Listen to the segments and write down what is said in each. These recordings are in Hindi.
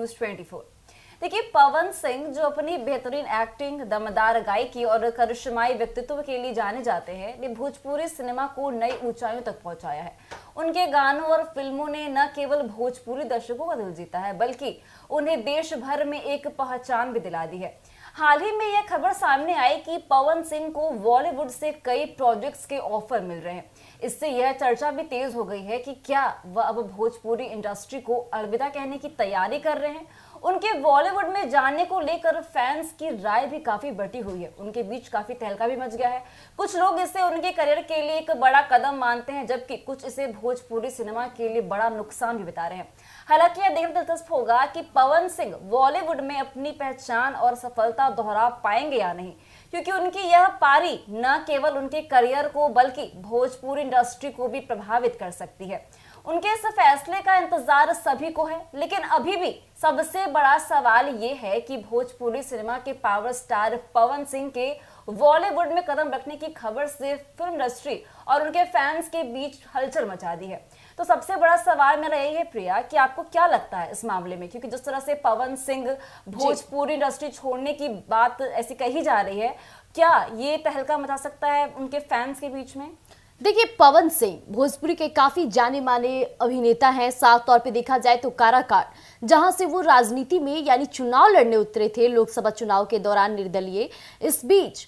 न्यूज 24। देखिए, पवन सिंह जो अपनी बेहतरीन एक्टिंग, दमदार गायकी और करिश्माई व्यक्तित्व के लिए जाने जाते हैं, ने भोजपुरी सिनेमा को नई ऊंचाइयों तक पहुंचाया है। उनके गानों और फिल्मों ने न केवल भोजपुरी दर्शकों का दिल जीता है, बल्कि उन्हें देश भर में एक पहचान भी दिला दी है। हाल ही में यह खबर सामने आई कि पवन सिंह को बॉलीवुड से कई प्रोजेक्ट्स के ऑफर मिल रहे हैं। इससे यह चर्चा भी तेज हो गई है कि क्या वह अब भोजपुरी इंडस्ट्री को अलविदा कहने की तैयारी कर रहे हैं। उनके बॉलीवुड में जाने को लेकर फैंस की राय भी काफी बटी हुई है। उनके बीच काफी तहलका भी मच गया है। कुछ लोग इसे उनके करियर के लिए एक बड़ा कदम मानते हैं, जबकि कुछ इसे भोजपुरी सिनेमा के लिए बड़ा नुकसान भी बता रहे हैं। हालांकि यह देखना दिलचस्प होगा कि पवन सिंह बॉलीवुड में अपनी पहचान और सफलता दोहरा पाएंगे या नहीं, क्योंकि उनकी यह पारी न केवल उनके करियर को बल्कि भोजपुरी इंडस्ट्री को भी प्रभावित कर सकती है। उनके इस फैसले का इंतजार सभी को है, लेकिन अभी भी सबसे बड़ा सवाल ये है कि भोजपुरी सिनेमा के पावर स्टार पवन सिंह के बॉलीवुड में कदम रखने की खबर से फिल्म इंडस्ट्री और उनके फैंस के बीच हलचल मचा दी है। तो सबसे बड़ा सवाल मेरा यही है प्रिया, कि आपको क्या लगता है इस मामले में, क्योंकि जिस तरह से पवन सिंह भोजपुरी इंडस्ट्री छोड़ने की बात ऐसी कही जा रही है, क्या ये तहलका मचा सकता है उनके फैंस के बीच में? देखिए, पवन सिंह भोजपुरी के काफी जाने माने अभिनेता हैं। साफ तौर पे देखा जाए तो काराकाट, जहां से वो राजनीति में यानी चुनाव लड़ने उतरे थे लोकसभा चुनाव के दौरान निर्दलीय, इस बीच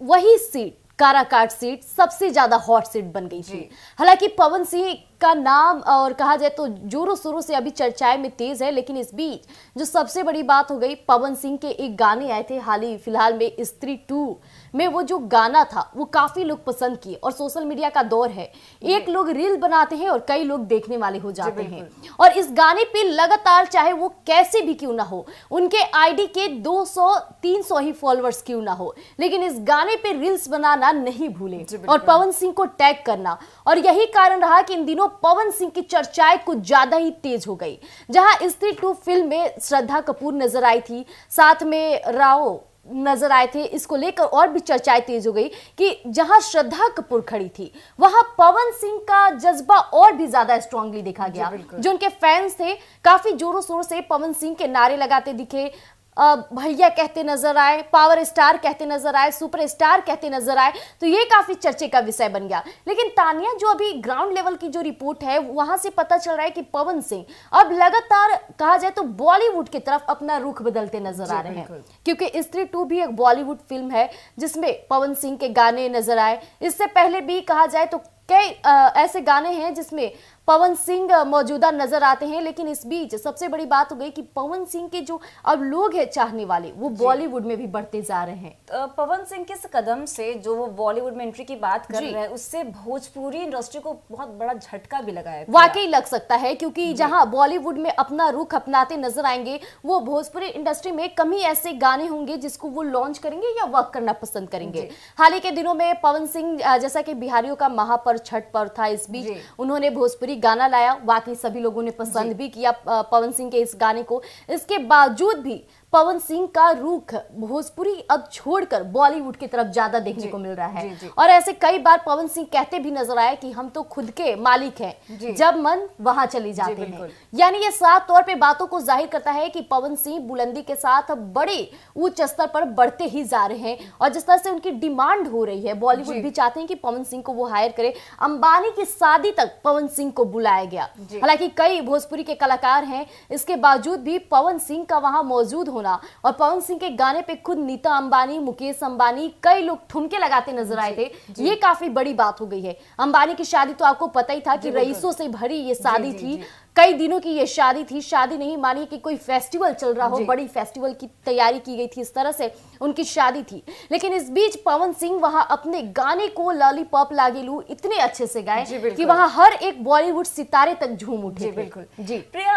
वही सीट, काराकाट सीट सबसे ज्यादा हॉट सीट बन गई थी। हालांकि पवन सिंह का नाम और कहा जाए तो जोरों शोरों से अभी चर्चाएं में तेज है, लेकिन इस बीच जो सबसे बड़ी बात हो गई, पवन सिंह के एक गाने आए थे हाल ही फिलहाल में, स्त्री 2 में वो जो गाना था वो काफी लोग पसंद किए। और सोशल मीडिया का दौर है, एक लोग रील बनाते हैं और कई लोग देखने वाले हो जाते हैं। और इस गाने पे लगातार, चाहे वो कैसे भी क्यों ना हो, उनके आईडी के 200-300 ही फॉलोअर्स क्यों ना हो, लेकिन इस गाने पे रील्स बनाना नहीं भूले और पवन सिंह को टैग करना। और यही कारण रहा कि इन दिनों पवन सिंह की चर्चाएं कुछ ज्यादा ही तेज हो गई। जहां स्त्री 2 फिल्म में श्रद्धा कपूर नजर आई थी, साथ में राव नजर आए थे, इसको लेकर और भी चर्चाएं तेज हो गई कि जहां श्रद्धा कपूर खड़ी थी वहां पवन सिंह का जज्बा और भी ज्यादा स्ट्रांगली देखा गया। जो उनके फैंस थे काफी जोरों शोरों से पवन सिंह के नारे लगाते दिखे, भैया कहते नजर आए, पावर स्टार कहते नजर आए, सुपर स्टार कहते नजर आए। तो ये काफी चर्चे का विषय बन गया। लेकिन तानिया, जो अभी ग्राउंड लेवल की जो रिपोर्ट है वहां से पता चल रहा है कि पवन सिंह अब लगातार कहा जाए तो बॉलीवुड की तरफ अपना रुख बदलते नजर आ रहे हैं, क्योंकि स्त्री 2 भी एक बॉलीवुड फिल्म है जिसमें पवन सिंह के गाने नजर आए। इससे पहले भी कहा जाए तो कई ऐसे गाने हैं जिसमें पवन सिंह मौजूदा नजर आते हैं। लेकिन इस बीच सबसे बड़ी बात हो गई कि पवन सिंह के जो अब लोग हैं चाहने वाले, वो बॉलीवुड में भी बढ़ते जा रहे हैं। पवन सिंह के इस कदम से, जो वो बॉलीवुड में एंट्री की बात कर रहे हैं, उससे भोजपुरी इंडस्ट्री को बहुत बड़ा झटका भी लगा है। वाकई लग सकता है, क्योंकि जहां बॉलीवुड में अपना रुख अपनाते नजर आएंगे, वो भोजपुरी इंडस्ट्री में कम ही ऐसे गाने होंगे जिसको वो लॉन्च करेंगे या वर्क करना पसंद करेंगे। हाल ही के दिनों में पवन सिंह, जैसा कि बिहारियों का महापर्व छठ पर्व था, इस बीच उन्होंने भोजपुरी गाना लाया। वाकई सभी लोगों ने पसंद भी किया पवन सिंह के इस गाने को। इसके बावजूद भी पवन सिंह का रुख भोजपुरी अब छोड़कर बॉलीवुड की तरफ ज्यादा देखने को मिल रहा है। और ऐसे कई बार पवन सिंह कहते भी नजर आए कि हम तो खुद के मालिक हैं, जब मन वहां चले जाते हैं। यानी ये साफ तौर पे बातों को जाहिर करता है कि पवन सिंह बुलंदी के साथ बड़े उच्च स्तर पर बढ़ते ही जा रहे हैं। और जिस तरह से उनकी डिमांड हो रही है, बॉलीवुड भी चाहते हैं कि पवन सिंह को वो हायर करे। अंबानी की शादी तक पवन सिंह को बुलाया गया। हालांकि कई भोजपुरी के कलाकार हैं, इसके बावजूद भी पवन सिंह का वहां मौजूद होना, और पवन सिंह के गाने पे खुद नीता अंबानी, मुकेश अंबानी, कई लोग ठुमके लगाते नजर आए थे। ये काफी बड़ी बात हो गई है। अंबानी की शादी तो आपको पता ही था कि रईसों से भरी ये शादी थी। कई दिनों की ये शादी थी, शादी नहीं मानिए कि कोई फेस्टिवल चल रहा हो, बड़ी फेस्टिवल की तैयारी की गई थी, इस तरह से उनकी शादी थी। लेकिन इस बीच पवन सिंह वहां अपने गाने को लॉलीपॉप लागेलू इतने अच्छे से गाए कि वहां हर एक बॉलीवुड सितारे तक झूम उठे। बिल्कुल जी प्रिया,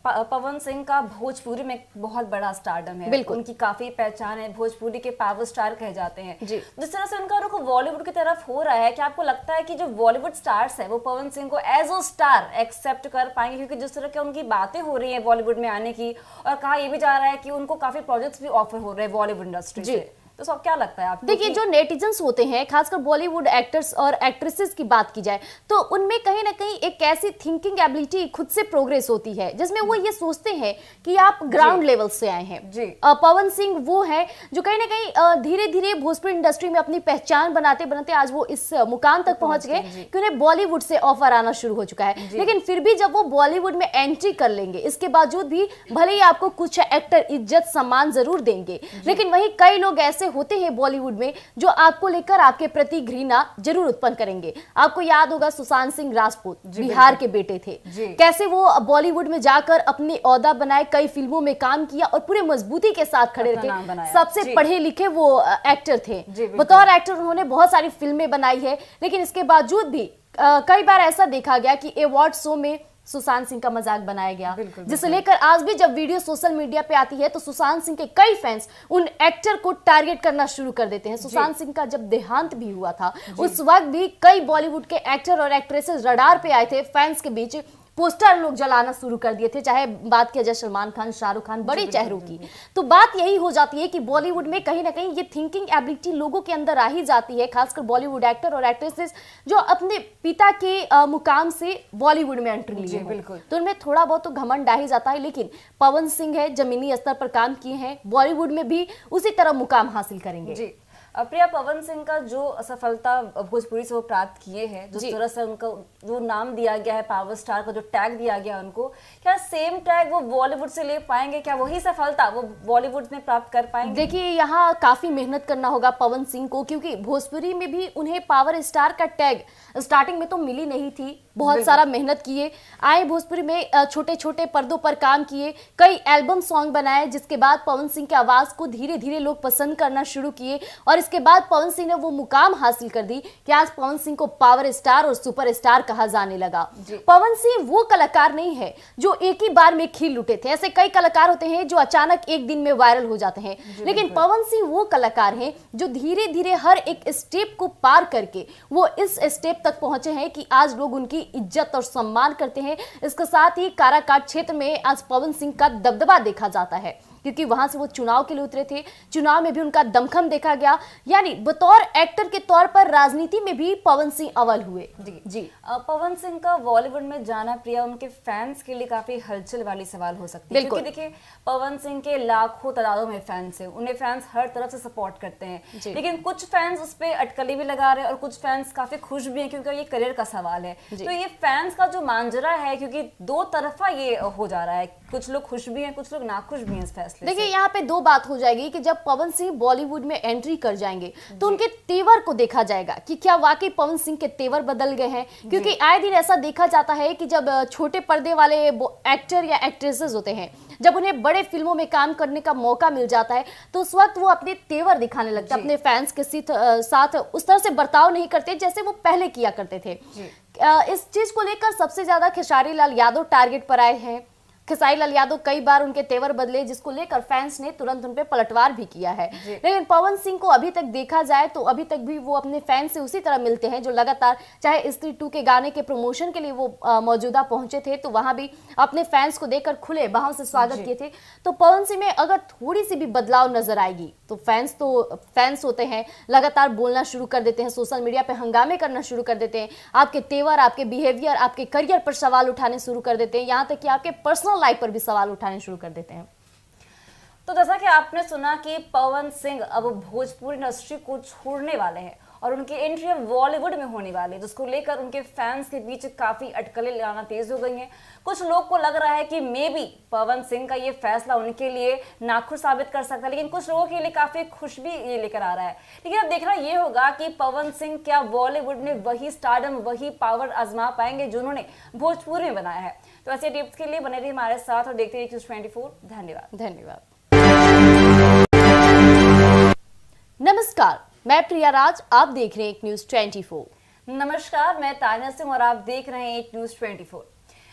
पवन सिंह का भोजपुरी में बहुत बड़ा स्टारडम है, उनकी काफी पहचान है, भोजपुरी के पावर स्टार कहे जाते हैं। जिस तरह से उनका रुख बॉलीवुड की तरफ हो रहा है, क्या आपको लगता है कि जो बॉलीवुड स्टार्स है वो पवन सिंह को एज अ स्टार एक्सेप्ट कर पाएंगे? क्योंकि जिस तरह की उनकी बातें हो रही हैं बॉलीवुड में आने की, और कहा यह भी जा रहा है कि उनको काफी प्रोजेक्ट्स भी ऑफर हो रहे हैं बॉलीवुड इंडस्ट्री से। तो सब क्या लगता है आपको? देखिए, जो नेटिजन्स होते हैं, खासकर बॉलीवुड एक्टर्स और एक्ट्रेसेस की बात की जाए तो उनमें कहीं ना कहीं एक ऐसी थिंकिंग एबिलिटी खुद से प्रोग्रेस होती है जिसमें वो ये सोचते हैं कि आप ग्राउंड लेवल से आए हैं। जी। पवन सिंह वो है जो कहीं ना कहीं धीरे धीरे भोजपुरी इंडस्ट्री में अपनी पहचान बनाते बनाते आज वो इस मुकाम तक पहुंच गए कि उन्हें बॉलीवुड से ऑफर आना शुरू हो चुका है। लेकिन फिर भी जब वो बॉलीवुड में एंट्री कर लेंगे, इसके बावजूद भी भले ही आपको कुछ एक्टर इज्जत सम्मान जरूर देंगे, लेकिन वहीं कई लोग ऐसे होते हैं बॉलीवुड में जो आपको लेकर आपके प्रति घृणा जरूर उत्पन्न करेंगे। आपको याद होगा सुशांत सिंह राजपूत बिहार के बेटे थे, कैसे वो बॉलीवुड में जाकर अपनी औहदा बनाए, कई फिल्मों में काम किया और पूरे मजबूती के साथ खड़े रखे। सबसे पढ़े लिखे वो एक्टर थे, बतौर एक्टर उन्होंने बहुत सारी फिल्में बनाई है। लेकिन इसके बावजूद भी कई बार ऐसा देखा गया कि अवार्ड शो में सुशांत सिंह का मजाक बनाया गया, जिसे लेकर आज भी जब वीडियो सोशल मीडिया पे आती है तो सुशांत सिंह के कई फैंस उन एक्टर को टारगेट करना शुरू कर देते हैं। सुशांत सिंह का जब देहांत भी हुआ था उस वक्त भी कई बॉलीवुड के एक्टर और एक्ट्रेसेस रडार पे आए थे, फैंस के बीच पोस्टर लोग जलाना शुरू कर दिए थे, चाहे बात किया जाए सलमान खान, शाहरुख खान, बड़े चेहरों की। तो बात यही हो जाती है कि बॉलीवुड में कहीं ना कहीं ये थिंकिंग एबिलिटी लोगों के अंदर आ ही जाती है, खासकर बॉलीवुड एक्टर और एक्ट्रेसेस जो अपने पिता के मुकाम से बॉलीवुड में एंट्री लिए हैं, तो उनमें थोड़ा बहुत तो घमंड आ ही जाता है। लेकिन पवन सिंह है, जमीनी स्तर पर काम किए हैं, बॉलीवुड में भी उसी तरह मुकाम हासिल करेंगे। प्रिया, पवन सिंह का जो सफलता भोजपुरी से वो प्राप्त किए हैं, जिस तरह से उनका जो नाम दिया गया है, पावर स्टार का जो टैग दिया गया उनको, क्या सेम टैग वो बॉलीवुड से ले पाएंगे? क्या वही सफलता वो बॉलीवुड में प्राप्त कर पाएंगे? देखिए, यहाँ काफी मेहनत करना होगा पवन सिंह को, क्योंकि भोजपुरी में भी उन्हें पावर स्टार का टैग स्टार्टिंग में तो मिली नहीं थी। बहुत सारा मेहनत किए, आए भोजपुरी में, छोटे छोटे पर्दों पर काम किए, कई एल्बम सॉन्ग बनाए, जिसके बाद पवन सिंह की आवाज को धीरे धीरे लोग पसंद करना शुरू किए और इसके बाद पवन सिंह ने वो मुकाम हासिल कर दी कि आज पवन सिंह को पावर स्टार और सुपर स्टार कहा जाने लगा। पवन सिंह वो कलाकार नहीं है जो एक ही बार में खिल उठे थे। ऐसे कई कलाकार होते हैं जो अचानक एक दिन में वायरल हो जाते हैं, लेकिन पवन सिंह वो कलाकार हैं जो धीरे धीरे हर एक स्टेप को पार करके वो इस स्टेप तक पहुंचे हैं कि आज लोग उनकी इज्जत और सम्मान करते हैं। इसके साथ ही काराकाट क्षेत्र में आज पवन सिंह का दबदबा देखा जाता है, क्योंकि वहां से वो चुनाव के लिए उतरे थे, चुनाव में भी उनका दमखम देखा गया। यानी बतौर एक्टर के तौर पर राजनीति में भी पवन सिंह अव्वल हुए। जी। पवन सिंह का बॉलीवुड में जाना, प्रिया, उनके फैंस के लिए काफी हलचल वाली सवाल हो सकती है, क्योंकि देखिए पवन सिंह के लाखों तादादों में फैंस हैं, उन्हें फैंस हर तरफ से सपोर्ट करते हैं, लेकिन कुछ फैंस उस पर अटकली भी लगा रहे हैं और कुछ फैंस काफी खुश भी हैं, क्योंकि ये करियर का सवाल है। तो ये फैंस का जो मांजरा है, क्योंकि दो तरफा ये हो जा रहा है, कुछ लोग खुश भी हैं, कुछ लोग नाखुश भी हैं इस फैसले से। देखिए, यहाँ पे दो बात हो जाएगी कि जब पवन सिंह बॉलीवुड में एंट्री कर जाएंगे तो उनके तेवर को देखा जाएगा कि क्या वाकई पवन सिंह के तेवर बदल गए हैं, क्योंकि आए दिन ऐसा देखा जाता है कि जब छोटे पर्दे वाले एक्टर या एक्ट्रेसेस होते हैं, जब उन्हें बड़े फिल्मों में काम करने का मौका मिल जाता है तो उस वक्त वो अपने तेवर दिखाने लगते हैं, अपने फैंस के साथ उस तरह से बर्ताव नहीं करते जैसे वो पहले किया करते थे। इस चीज को लेकर सबसे ज्यादा खेसारी लाल यादव टारगेट पर आए हैं। खेसारी लाल यादव कई बार उनके तेवर बदले, जिसको लेकर फैंस ने तुरंत उन पे पलटवार भी किया है। लेकिन पवन सिंह को अभी तक देखा जाए तो अभी तक भी वो अपने फैंस से उसी तरह मिलते हैं जो लगातार, चाहे स्त्री 2 के गाने के प्रमोशन के लिए वो मौजूदा पहुंचे थे तो वहां भी अपने फैंस को देखकर खुले बाहों से स्वागत किए थे। तो पवन सिंह में अगर थोड़ी सी भी बदलाव नजर आएगी तो फैंस होते हैं, लगातार बोलना शुरू कर देते हैं, सोशल मीडिया पे हंगामे करना शुरू कर देते हैं, आपके तेवर, आपके बिहेवियर, आपके करियर पर सवाल उठाने शुरू कर देते हैं, यहाँ तक कि आपके पर्सनल लाइफ पर भी सवाल उठाने शुरू कर देते हैं। तो जैसा कि आपने सुना कि पवन सिंह अब भोजपुरी इंडस्ट्री को छोड़ने वाले हैं और उनकी एंट्री अब बॉलीवुड में होने वाली है, जिसको लेकर उनके फैंस के बीच काफी अटकलें लगाना तेज हो गई हैं। कुछ लोग को लग रहा है कि मे बी पवन सिंह का ये फैसला उनके लिए नाखुश साबित कर सकता है, लेकिन कुछ लोगों के लिए काफी खुश भी ये लेकर आ रहा है। लेकिन अब देखना ये होगा कि पवन सिंह क्या बॉलीवुड में वही स्टारडम, वही पावर आजमा पाएंगे जो उन्होंने भोजपुरी में बनाया है। तो ऐसे टिप्स के लिए बने रहिए हमारे साथ और देखते रहिए News24। धन्यवाद। नमस्कार, मैं प्रिया राज, आप देख रहे हैं News24। नमस्कार, मैं तानिया सिंह और आप देख रहे हैं News24।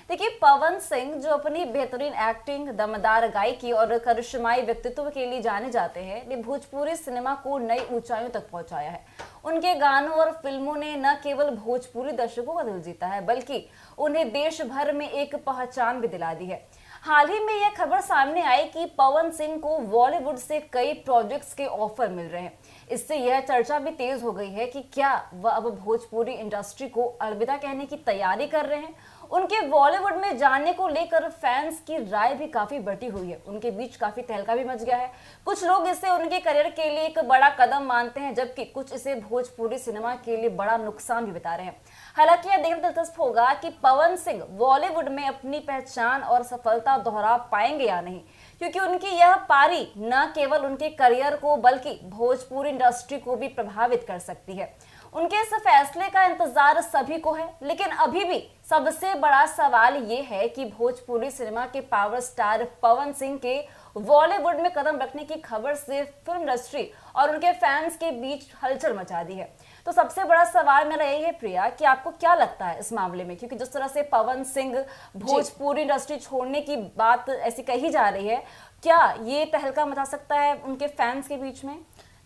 देखिए, पवन सिंह जो अपनी बेहतरीन एक्टिंग, दमदार गायकी और करिश्माई व्यक्तित्व के लिए जाने जाते हैं, ने भोजपुरी सिनेमा को नई ऊंचाइयों तक पहुंचाया है। उनके गानों और फिल्मों ने न केवल भोजपुरी दर्शकों का दिल जीता है, बल्कि उन्हें देश भर में एक पहचान भी दिला दी है। हाल ही में यह खबर सामने आई कि पवन सिंह को बॉलीवुड से कई प्रोजेक्ट्स के ऑफर मिल रहे हैं। इससे यह चर्चा भी तेज हो गई है कि क्या वह अब भोजपुरी इंडस्ट्री को अलविदा कहने की तैयारी कर रहे हैं। उनके बॉलीवुड में जाने को लेकर फैंस की राय भी काफी बटी हुई है। उनके बीच काफी तहलका भी मच गया है। कुछ लोग इसे उनके करियर के लिए एक बड़ा कदम मानते हैं, जबकि कुछ इसे भोजपुरी सिनेमा के लिए बड़ा नुकसान भी बता रहे हैं। हालांकि यह देखना दिलचस्प होगा कि पवन सिंह बॉलीवुड में अपनी पहचान और सफलता दोहरा पाएंगे या नहीं, क्योंकि उनकी यह पारी न केवल उनके करियर को बल्कि भोजपुरी इंडस्ट्री को भी प्रभावित कर सकती है। उनके इस फैसले का इंतजार सभी को है, लेकिन अभी भी सबसे बड़ा सवाल ये है कि भोजपुरी सिनेमा के पावर स्टार पवन सिंह के बॉलीवुड में कदम रखने की खबर से फिल्म इंडस्ट्री और उनके फैंस के बीच हलचल मचा दी है। तो सबसे बड़ा सवाल मेरा यही है प्रिया कि आपको क्या लगता है इस मामले में, क्योंकि जिस तरह से पवन सिंह भोजपुरी इंडस्ट्री छोड़ने की बात ऐसी कही जा रही है, क्या ये तहलका मचा सकता है उनके फैंस के बीच में?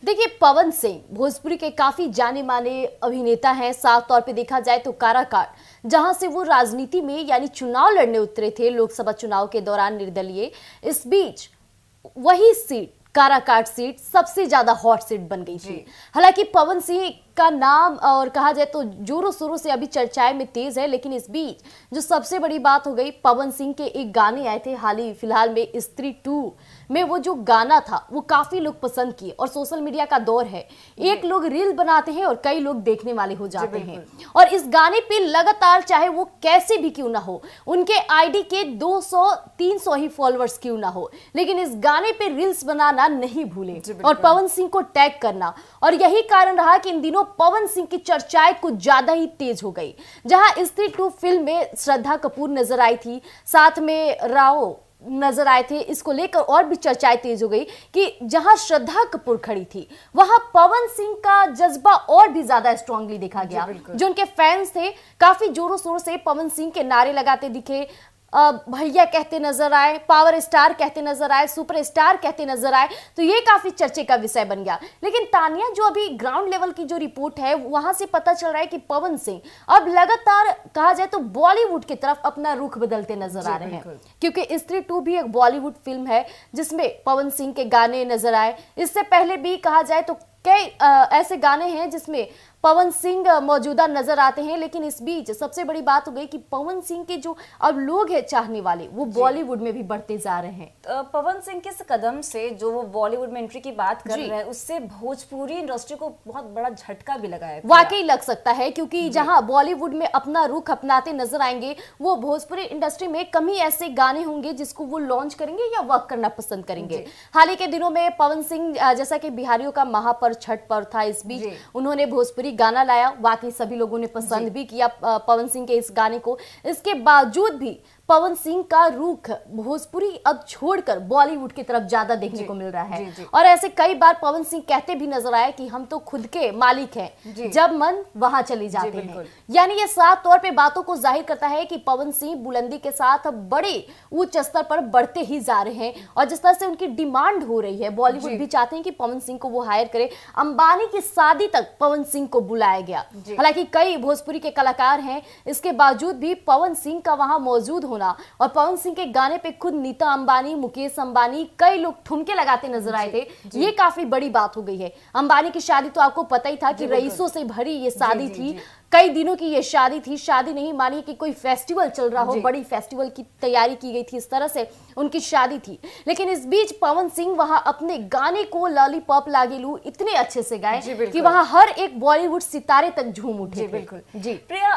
देखिए, पवन सिंह भोजपुरी के काफी जाने माने अभिनेता हैं। साफ तौर पे देखा जाए तो काराकाट, जहां से वो राजनीति में यानी चुनाव लड़ने उतरे थे लोकसभा चुनाव के दौरान निर्दलीय, इस बीच वही सीट काराकाट सीट सबसे ज्यादा हॉट सीट बन गई थी। हालांकि पवन सिंह का नाम और कहा जाए तो जोरों शोरों से अभी चर्चाएं में तेज है, लेकिन इस बीच जो सबसे बड़ी बात हो गई, पवन सिंह के एक गाने आए थे हाल ही फिलहाल में, स्त्री 2 में वो जो गाना था वो काफी लोग पसंद किए। और सोशल मीडिया का दौर है, एक लोग रील बनाते हैं और कई लोग देखने वाले हो जाते हैं। और इस गाने पे लगातार, चाहे वो कैसे भी क्यों ना हो, उनके आईडी के 200-300 ही फॉलोअर्स क्यों ना हो, लेकिन इस गाने पे रील्स बनाना नहीं भूले और पवन सिंह को टैग करना। और यही कारण रहा कि इन दिनों पवन सिंह की चर्चाएं कुछ ज्यादा ही तेज हो गई। जहां स्त्री 2 फिल्म में श्रद्धा कपूर नजर आई थी, साथ में राव नजर आए थे। इसको लेकर और भी चर्चाएं तेज हो गई कि जहां श्रद्धा कपूर खड़ी थी वहां पवन सिंह का जज्बा और भी ज्यादा स्ट्रांगली देखा गया। जो उनके फैंस थे काफी जोरों शोरों से पवन सिंह के नारे लगाते दिखे, भैया कहते नजर आए, पावर स्टार कहते नजर आए, सुपर स्टार कहते नजर आए। तो ये काफी चर्चे का विषय बन गया। लेकिन तानिया, जो अभी ग्राउंड लेवल की जो रिपोर्ट है वहां से पता चल रहा है कि पवन सिंह अब लगातार कहा जाए तो बॉलीवुड की तरफ अपना रुख बदलते नजर आ रहे हैं, क्योंकि स्त्री 2 भी एक बॉलीवुड फिल्म है जिसमें पवन सिंह के गाने नजर आए। इससे पहले भी कहा जाए तो कई ऐसे गाने हैं जिसमें पवन सिंह मौजूदा नजर आते हैं। लेकिन इस बीच सबसे बड़ी बात हो गई कि पवन सिंह के जो अब लोग हैं चाहने वाले, वो बॉलीवुड में भी बढ़ते जा रहे हैं। पवन सिंह के इस कदम से जो वो बॉलीवुड में एंट्री की बात कर रहे हैं, उससे भोजपुरी इंडस्ट्री को बहुत बड़ा झटका भी लगा है। वाकई लग सकता है, क्योंकि जहां बॉलीवुड में अपना रुख अपनाते नजर आएंगे, वो भोजपुरी इंडस्ट्री में कम ही ऐसे गाने होंगे जिसको वो लॉन्च करेंगे या वर्क करना पसंद करेंगे। हाल ही के दिनों में पवन सिंह, जैसा कि बिहारियों का महापर्व छठ पर्व था, इस बीच उन्होंने भोजपुरी गाना लाया। वाकई सभी लोगों ने पसंद भी किया पवन सिंह के इस गाने को। इसके बावजूद भी पवन सिंह का रुख भोजपुरी अब छोड़कर बॉलीवुड की तरफ ज्यादा देखने को मिल रहा है। और ऐसे कई बार पवन सिंह कहते भी नजर आए कि हम तो खुद के मालिक हैं, जब मन वहां चले जाते हैं। यानी ये साफ तौर पे बातों को जाहिर करता है कि पवन सिंह बुलंदी के साथ बड़े उच्च स्तर पर बढ़ते ही जा रहे हैं। और जिस तरह से उनकी डिमांड हो रही है, बॉलीवुड भी चाहते हैं कि पवन सिंह को वो हायर करे। अंबानी की शादी तक पवन सिंह को बुलाया गया। हालांकि कई भोजपुरी के कलाकार हैं, इसके बावजूद भी पवन सिंह का वहां मौजूद और पवन सिंह के गाने पे खुद नीता अंबानी, मुकेश अंबानी, कई लोग ठुमके लगाते नजर आए थे। ये काफी बड़ी बात हो गई है। अंबानी की शादी तो आपको पता ही था कि रईसों से भरी ये शादी थी। कई दिनों की ये शादी थी, शादी नहीं मानिए कि कोई फेस्टिवल चल रहा हो, बड़ी फेस्टिवल की तैयारी की गई थी, इस तरह से उनकी शादी थी। लेकिन इस बीच पवन सिंह वहां अपने गाने को लॉलीपॉप लागेलू इतने अच्छे से गाए कि वहां हर एक बॉलीवुड सितारे तक झूम उठे। बिल्कुल जी प्रिया,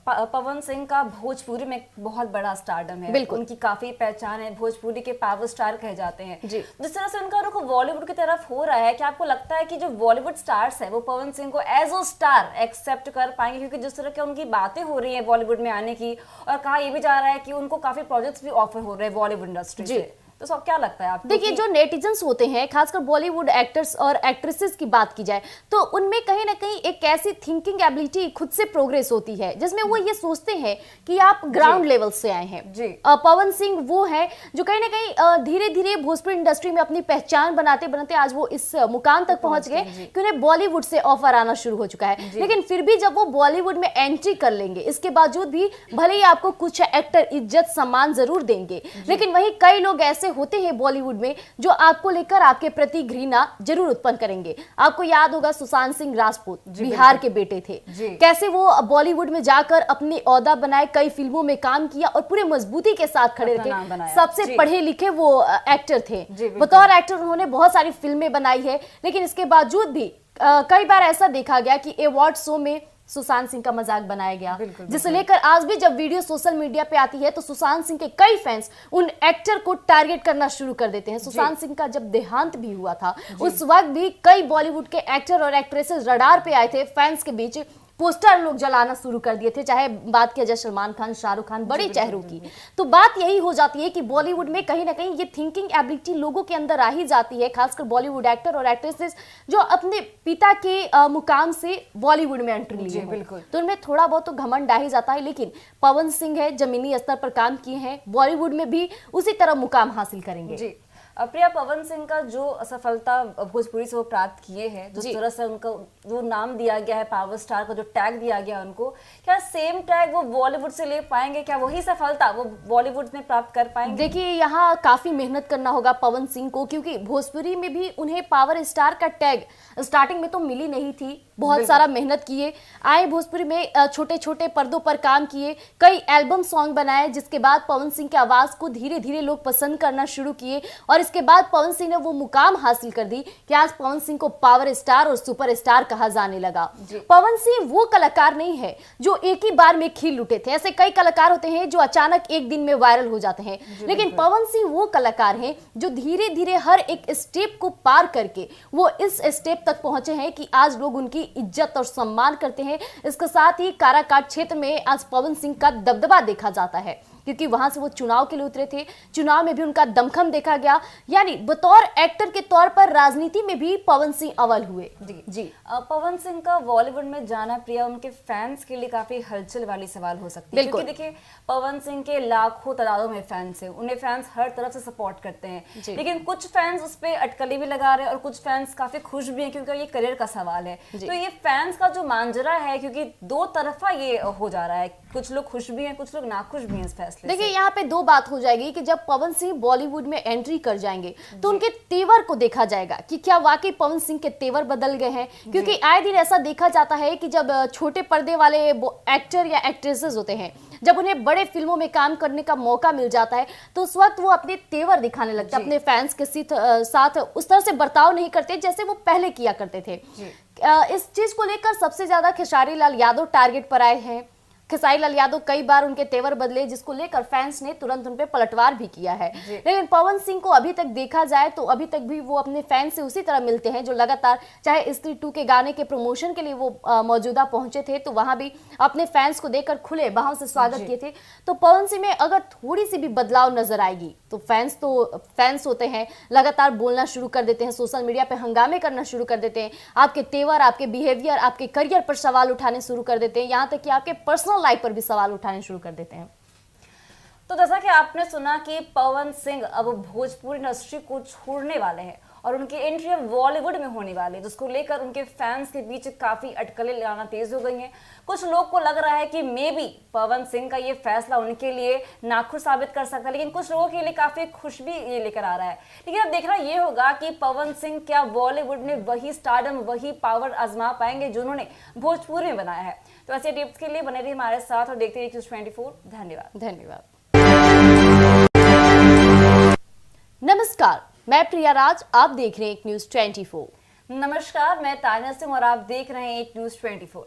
पवन सिंह का भोजपुरी में बहुत बड़ा स्टारडम है, उनकी काफी पहचान है, भोजपुरी के पावर स्टार कहे जाते हैं। जिस तरह से उनका रुख बॉलीवुड की तरफ हो रहा है, क्या आपको लगता है कि जो बॉलीवुड स्टार्स है वो पवन सिंह को एज अ स्टार एक्सेप्ट कर पाएंगे? क्योंकि जिस तरह की उनकी बातें हो रही हैं बॉलीवुड में आने की, और कहा यह भी जा रहा है कि उनको काफी प्रोजेक्ट्स भी ऑफर हो रहे हैं बॉलीवुड इंडस्ट्री से। तो सब क्या लगता है आपको? देखिए, जो नेटिजन्स होते हैं, खासकर बॉलीवुड एक्टर्स और एक्ट्रेसेस की बात की जाए तो उनमें कहीं ना कहीं एक ऐसी थिंकिंग एबिलिटी खुद से प्रोग्रेस होती है जिसमें वो ये सोचते हैं कि आप ग्राउंड लेवल से आए हैं। जी। पवन सिंह वो है जो कहीं ना कहीं धीरे धीरे भोजपुरी इंडस्ट्री में अपनी पहचान बनाते बनाते आज वो इस मुकाम तक पहुंच गए कि उन्हें बॉलीवुड से ऑफर आना शुरू हो चुका है। लेकिन फिर भी जब वो बॉलीवुड में एंट्री कर लेंगे, इसके बावजूद भी भले ही आपको कुछ एक्टर इज्जत सम्मान जरूर देंगे, लेकिन वहीं कई लोग ऐसे होते हैं बॉलीवुड में जो आपको लेकर आपके प्रति घृणा जरूर उत्पन्न करेंगे। आपको याद होगा सुशांत सिंह राजपूत बिहार के बेटे थे, कैसे वो बॉलीवुड में जाकर अपनी ओहदा बनाए, कई फिल्मों में काम किया और पूरे मजबूती के साथ खड़े थे। सबसे पढ़े लिखे वो एक्टर थे। बतौर एक्टर उन्होंने बहुत सारी फिल्में बनाई है, लेकिन इसके बावजूद भी कई बार ऐसा देखा गया कि अवार्ड शो में सुशांत सिंह का मजाक बनाया गया, जिसे लेकर आज भी जब वीडियो सोशल मीडिया पे आती है तो सुशांत सिंह के कई फैंस उन एक्टर को टारगेट करना शुरू कर देते हैं। सुशांत सिंह का जब देहांत भी हुआ था उस वक्त भी कई बॉलीवुड के एक्टर और एक्ट्रेसेस रडार पे आए थे, फैंस के बीच पोस्टर लोग जलाना शुरू कर दिए थे, चाहे बात किया जाए सलमान खान, शाहरुख खान, बड़े चेहरों की। तो बात यही हो जाती है कि बॉलीवुड में कहीं ना कहीं ये थिंकिंग एबिलिटी लोगों के अंदर आ ही जाती है, खासकर बॉलीवुड एक्टर और एक्ट्रेसेस जो अपने पिता के मुकाम से बॉलीवुड में एंट्री लिए हैं, तो उनमें थोड़ा बहुत तो घमंड आ ही जाता है। लेकिन पवन सिंह है, जमीनी स्तर पर काम किए हैं, बॉलीवुड में भी उसी तरह मुकाम हासिल करेंगे। प्रिया, पवन सिंह का जो सफलता भोजपुरी से वो प्राप्त किए हैं, जिस तरह से उनको जो नाम दिया गया है, पावर स्टार का जो टैग दिया गया उनको, क्या सेम टैग वो बॉलीवुड से ले पाएंगे? क्या वही सफलता वो बॉलीवुड में प्राप्त कर पाएंगे? देखिए, यहाँ काफी मेहनत करना होगा पवन सिंह को, क्योंकि भोजपुरी में भी उन्हें पावर स्टार का टैग स्टार्टिंग में तो मिली नहीं थी। बहुत सारा मेहनत किए, आए भोजपुरी में, छोटे छोटे पर्दों पर काम किए, कई एल्बम सॉन्ग बनाए, जिसके बाद पवन सिंह की आवाज को धीरे धीरे लोग पसंद करना शुरू किए और इसके बाद पवन सिंह ने वो मुकाम हासिल कर दी कि आज पवन सिंह को पावर स्टार और सुपर स्टार कहा जाने लगा। पवन सिंह वो कलाकार नहीं है जो एक ही बार में खिल उठे थे। ऐसे कई कलाकार होते हैं जो अचानक एक दिन में वायरल हो जाते हैं, लेकिन पवन सिंह वो कलाकार हैं जो धीरे धीरे हर एक स्टेप को पार करके वो इस स्टेप तक पहुंचे हैं कि आज लोग उनकी इज्जत और सम्मान करते हैं। इसके साथ ही काराकाट क्षेत्र में आज पवन सिंह का दबदबा देखा जाता है, क्योंकि वहां से वो चुनाव के लिए उतरे थे, चुनाव में भी उनका दमखम देखा गया। यानी बतौर एक्टर के तौर पर राजनीति में भी पवन सिंह अव्वल हुए। जी। पवन सिंह का बॉलीवुड में जाना, प्रिया, उनके फैंस के लिए काफी हलचल वाली सवाल हो सकती है, क्योंकि देखिए पवन सिंह के लाखों तादादों में फैंस हैं, उन्हें फैंस हर तरफ से सपोर्ट करते हैं, लेकिन कुछ फैंस उस पर अटकली भी लगा रहे हैं और कुछ फैंस काफी खुश भी हैं, क्योंकि ये करियर का सवाल है। तो ये फैंस का जो मांजरा है, क्योंकि दो तरफा ये हो जा रहा है, कुछ लोग खुश भी हैं, कुछ लोग नाखुश भी हैं इस फैसले से। देखिए, यहाँ पे दो बात हो जाएगी कि जब पवन सिंह बॉलीवुड में एंट्री कर जाएंगे तो उनके तेवर को देखा जाएगा कि क्या वाकई पवन सिंह के तेवर बदल गए हैं, क्योंकि आए दिन ऐसा देखा जाता है कि जब छोटे पर्दे वाले एक्टर या एक्ट्रेसेस होते हैं, जब उन्हें बड़े फिल्मों में काम करने का मौका मिल जाता है तो उस वक्त वो अपने तेवर दिखाने लगते हैं, अपने फैंस के साथ उस तरह से बर्ताव नहीं करते जैसे वो पहले किया करते थे। इस चीज को लेकर सबसे ज्यादा खेसारी लाल यादव टारगेट पर आए हैं। खेसारी लाल यादव कई बार उनके तेवर बदले, जिसको लेकर फैंस ने तुरंत उन पे पलटवार भी किया है। लेकिन पवन सिंह को अभी तक देखा जाए तो अभी तक भी वो अपने फैंस से उसी तरह मिलते हैं जो लगातार, चाहे स्त्री 2 के गाने के प्रमोशन के लिए वो मौजूदा पहुंचे थे तो वहां भी अपने फैंस को देखकर खुले बाहों से स्वागत किए थे। तो पवन सिंह में अगर थोड़ी सी भी बदलाव नजर आएगी तो फैंस होते हैं, लगातार बोलना शुरू कर देते हैं, सोशल मीडिया पे हंगामे करना शुरू कर देते हैं, आपके तेवर, आपके बिहेवियर, आपके करियर पर सवाल उठाने शुरू कर देते हैं, यहाँ तक कि आपके पर्सनल लाइफ पर भी सवाल उठाने शुरू कर देते हैं। तो जैसा कि आपने सुना कि पवन सिंह अब भोजपुरी इंडस्ट्री को छोड़ने वाले हैं और उनकी एंट्री अब बॉलीवुड में होने वाली है, जिसको लेकर उनके फैंस के बीच काफी अटकलें लगाना तेज हो गई हैं। कुछ लोग को लग रहा है कि मे बी पवन सिंह का ये फैसला उनके लिए नाखुश साबित कर सकता है, लेकिन कुछ लोगों के लिए काफी खुश भी ये लेकर आ रहा है। लेकिन अब देखना ये होगा कि पवन सिंह क्या बॉलीवुड में वही स्टारडम, वही पावर आजमा पाएंगे जो उन्होंने भोजपुरी में बनाया है। तो ऐसे टिप्स के लिए बने रहिए हमारे साथ और देखते रहिए News24। धन्यवाद। नमस्कार, मैं प्रिया राज, आप देख रहे हैं News24। नमस्कार, मैं तानिया सिंह और आप देख रहे हैं News24।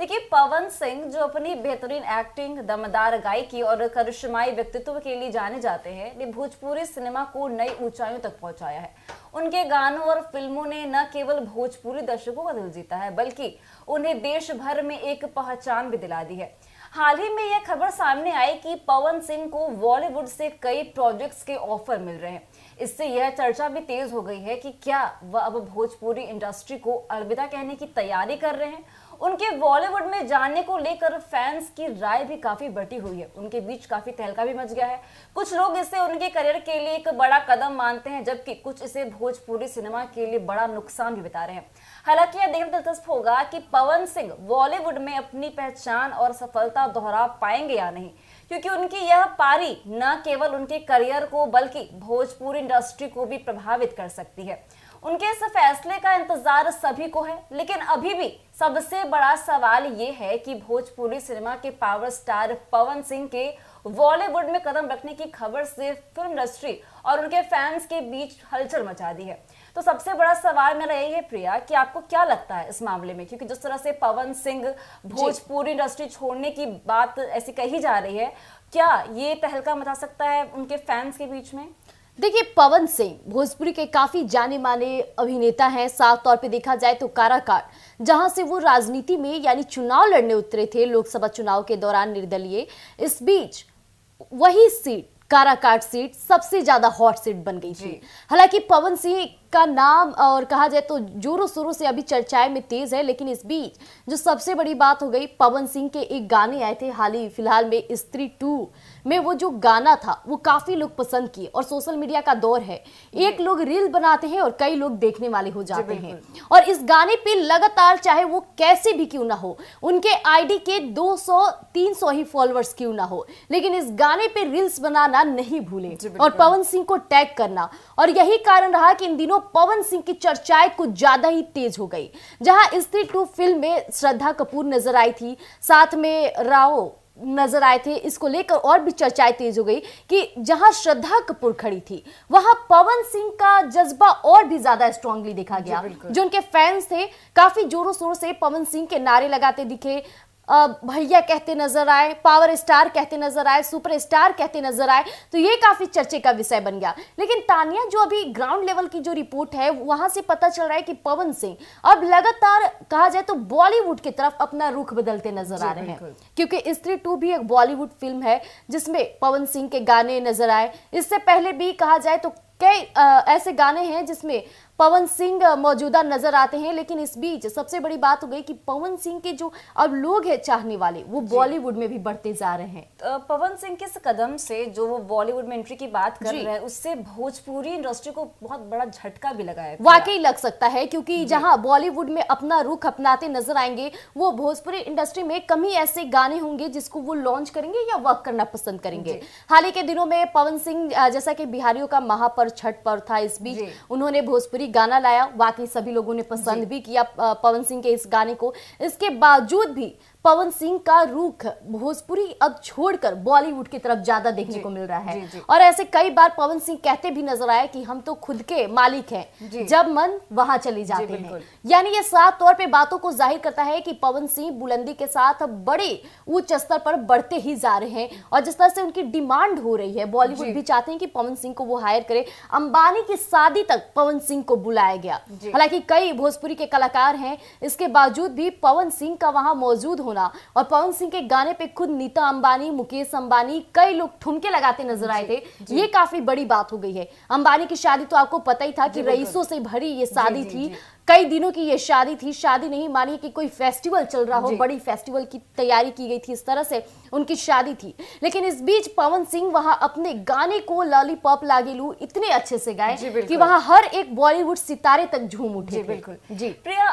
देखिए, पवन सिंह जो अपनी बेहतरीन एक्टिंग, दमदार गायकी और करिश्माई व्यक्तित्व के लिए जाने जाते हैं, ने भोजपुरी सिनेमा को नई ऊंचाइयों तक पहुंचाया है। उनके गानों और फिल्मों ने न केवल भोजपुरी दर्शकों का दिल जीता है, बल्कि उन्हें देश भर में एक पहचान भी दिला दी है। हाल ही में यह खबर सामने आई कि पवन सिंह को बॉलीवुड से कई प्रोजेक्ट्स के ऑफर मिल रहे हैं। इससे यह चर्चा भी तेज हो गई है कि क्या वह अब भोजपुरी इंडस्ट्री को अलविदा कहने की तैयारी कर रहे हैं। उनके बॉलीवुड में जाने को लेकर फैंस की राय भी काफी बटी हुई है। उनके बीच काफी तहलका भी मच गया है। कुछ लोग इसे उनके करियर के लिए एक बड़ा कदम मानते हैं, जबकि कुछ इसे भोजपुरी सिनेमा के लिए बड़ा नुकसान भी बता रहे हैं। हालांकि यह देखना दिलचस्प होगा कि पवन सिंह बॉलीवुड में अपनी पहचान और सफलता दोहरा पाएंगे या नहीं, क्योंकि उनकी यह पारी न केवल उनके करियर को बल्कि भोजपुरी इंडस्ट्री को भी प्रभावित कर सकती है। उनके इस फैसले का इंतजार सभी को है, लेकिन अभी भी सबसे बड़ा सवाल ये है कि भोजपुरी सिनेमा के पावर स्टार पवन सिंह के बॉलीवुड में कदम रखने की खबर से फिल्म इंडस्ट्री और उनके फैंस के बीच हलचल मचा दी है। तो सबसे बड़ा सवाल मेरा यही है प्रिया कि आपको क्या लगता है इस मामले में, क्योंकि जिस तरह से पवन सिंह भोजपुरी इंडस्ट्री छोड़ने की बात ऐसी कही जा रही है, क्या ये तहलका मचा सकता है उनके फैंस के बीच में? देखिए, पवन सिंह भोजपुरी के काफी जाने माने अभिनेता हैं। साफ तौर पे देखा जाए तो काराकाट, जहां से वो राजनीति में यानी चुनाव लड़ने उतरे थे लोकसभा चुनाव के दौरान निर्दलीय, इस बीच वही सीट काराकाट सीट सबसे ज्यादा हॉट सीट बन गई थी। हालांकि पवन सिंह का नाम और कहा जाए तो जोरों शोरों से अभी चर्चाएं में तेज है, लेकिन इस बीच जो सबसे बड़ी बात हो गई, पवन सिंह के एक गाने आए थे हाल ही फिलहाल में स्त्री 2 में। वो जो गाना था वो काफी लोग पसंद किए और सोशल मीडिया का दौर है, एक लोग रील बनाते हैं और कई लोग देखने वाले हो जाते हैं। और इस गाने पे लगातार चाहे वो कैसे भी क्यों ना हो, उनके आईडी के 200-300 ही फॉलोअर्स क्यों ना हो, लेकिन इस गाने पे रील्स बनाना नहीं भूले और पवन सिंह को टैग करना। और यही कारण रहा कि इन दिनों पवन सिंह की चर्चाएं कुछ ज्यादा ही तेज हो गई। जहां स्त्री 2 फिल्म में श्रद्धा कपूर नजर आई थी, साथ में राव नजर आए थे, इसको लेकर और भी चर्चाएं तेज हो गई कि जहां श्रद्धा कपूर खड़ी थी वहां पवन सिंह का जज्बा और भी ज्यादा स्ट्रांगली देखा गया। जो उनके फैंस थे काफी जोरों शोरों से पवन सिंह के नारे लगाते दिखे, भैया कहते नजर आए, पावर स्टार कहते नजर आए, सुपर स्टार कहते नजर आए। तो ये काफी चर्चे का विषय बन गया। लेकिन तानिया, जो अभी ग्राउंड लेवल की जो रिपोर्ट है वहां से पता चल रहा है कि पवन सिंह अब लगातार कहा जाए तो बॉलीवुड की तरफ अपना रुख बदलते नजर आ रहे हैं, क्योंकि स्त्री 2 भी एक बॉलीवुड फिल्म है जिसमें पवन सिंह के गाने नजर आए। इससे पहले भी कहा जाए तो कई ऐसे गाने हैं जिसमें पवन सिंह मौजूदा नजर आते हैं। लेकिन इस बीच सबसे बड़ी बात हो गई कि पवन सिंह के जो अब लोग हैं चाहने वाले, वो बॉलीवुड में भी बढ़ते जा रहे हैं। पवन सिंह के इस कदम से जो वो बॉलीवुड में एंट्री की बात कर रहे हैं, उससे भोजपुरी इंडस्ट्री को बहुत बड़ा झटका भी लगा है। वाकई लग सकता है, क्योंकि जहां बॉलीवुड में अपना रुख अपनाते नजर आएंगे, वो भोजपुरी इंडस्ट्री में कम ही ऐसे गाने होंगे जिसको वो लॉन्च करेंगे या वर्क करना पसंद करेंगे। हाल ही के दिनों में पवन सिंह, जैसा कि बिहारियों का महापर्व छठ पर्व था, इस बीच उन्होंने भोजपुरी गाना लाया। वाकई सभी लोगों ने पसंद भी किया पवन सिंह के इस गाने को। इसके बावजूद भी पवन सिंह का रुख भोजपुरी अब छोड़कर बॉलीवुड की तरफ ज्यादा देखने को मिल रहा है। और ऐसे कई बार पवन सिंह कहते भी नजर आए कि हम तो खुद के मालिक हैं, जब मन वहां चले जाते हैं। यानी ये साफ तौर पे बातों को जाहिर करता है कि पवन सिंह बुलंदी के साथ बड़े उच्च स्तर पर बढ़ते ही जा रहे हैं। और जिस तरह से उनकी डिमांड हो रही है, बॉलीवुड भी चाहते हैं कि पवन सिंह को वो हायर करे। अंबानी की शादी तक पवन सिंह को बुलाया गया। हालांकि कई भोजपुरी के कलाकार हैं, इसके बावजूद भी पवन सिंह का वहां मौजूद और पवन सिंह के गाने पे खुद नीता अंबानी, मुकेश अंबानी, कई लोग ठुमके लगाते नजर आए थे। ये काफी बड़ी बात हो गई है। अंबानी की शादी तो आपको पता ही था कि रईसों से भरी ये शादी थी, कई दिनों की ये शादी थी। शादी नहीं मानिए कि कोई फेस्टिवल चल रहा हो, बड़ी फेस्टिवल की तैयारी की गई थी, इस तरह से उनकी शादी थी। लेकिन इस बीच पवन सिंह वहां अपने गाने को लॉलीपॉप लागेलू इतने अच्छे से गाए कि वहां हर एक बॉलीवुड सितारे तक झूम उठे। बिल्कुल जी प्रिया,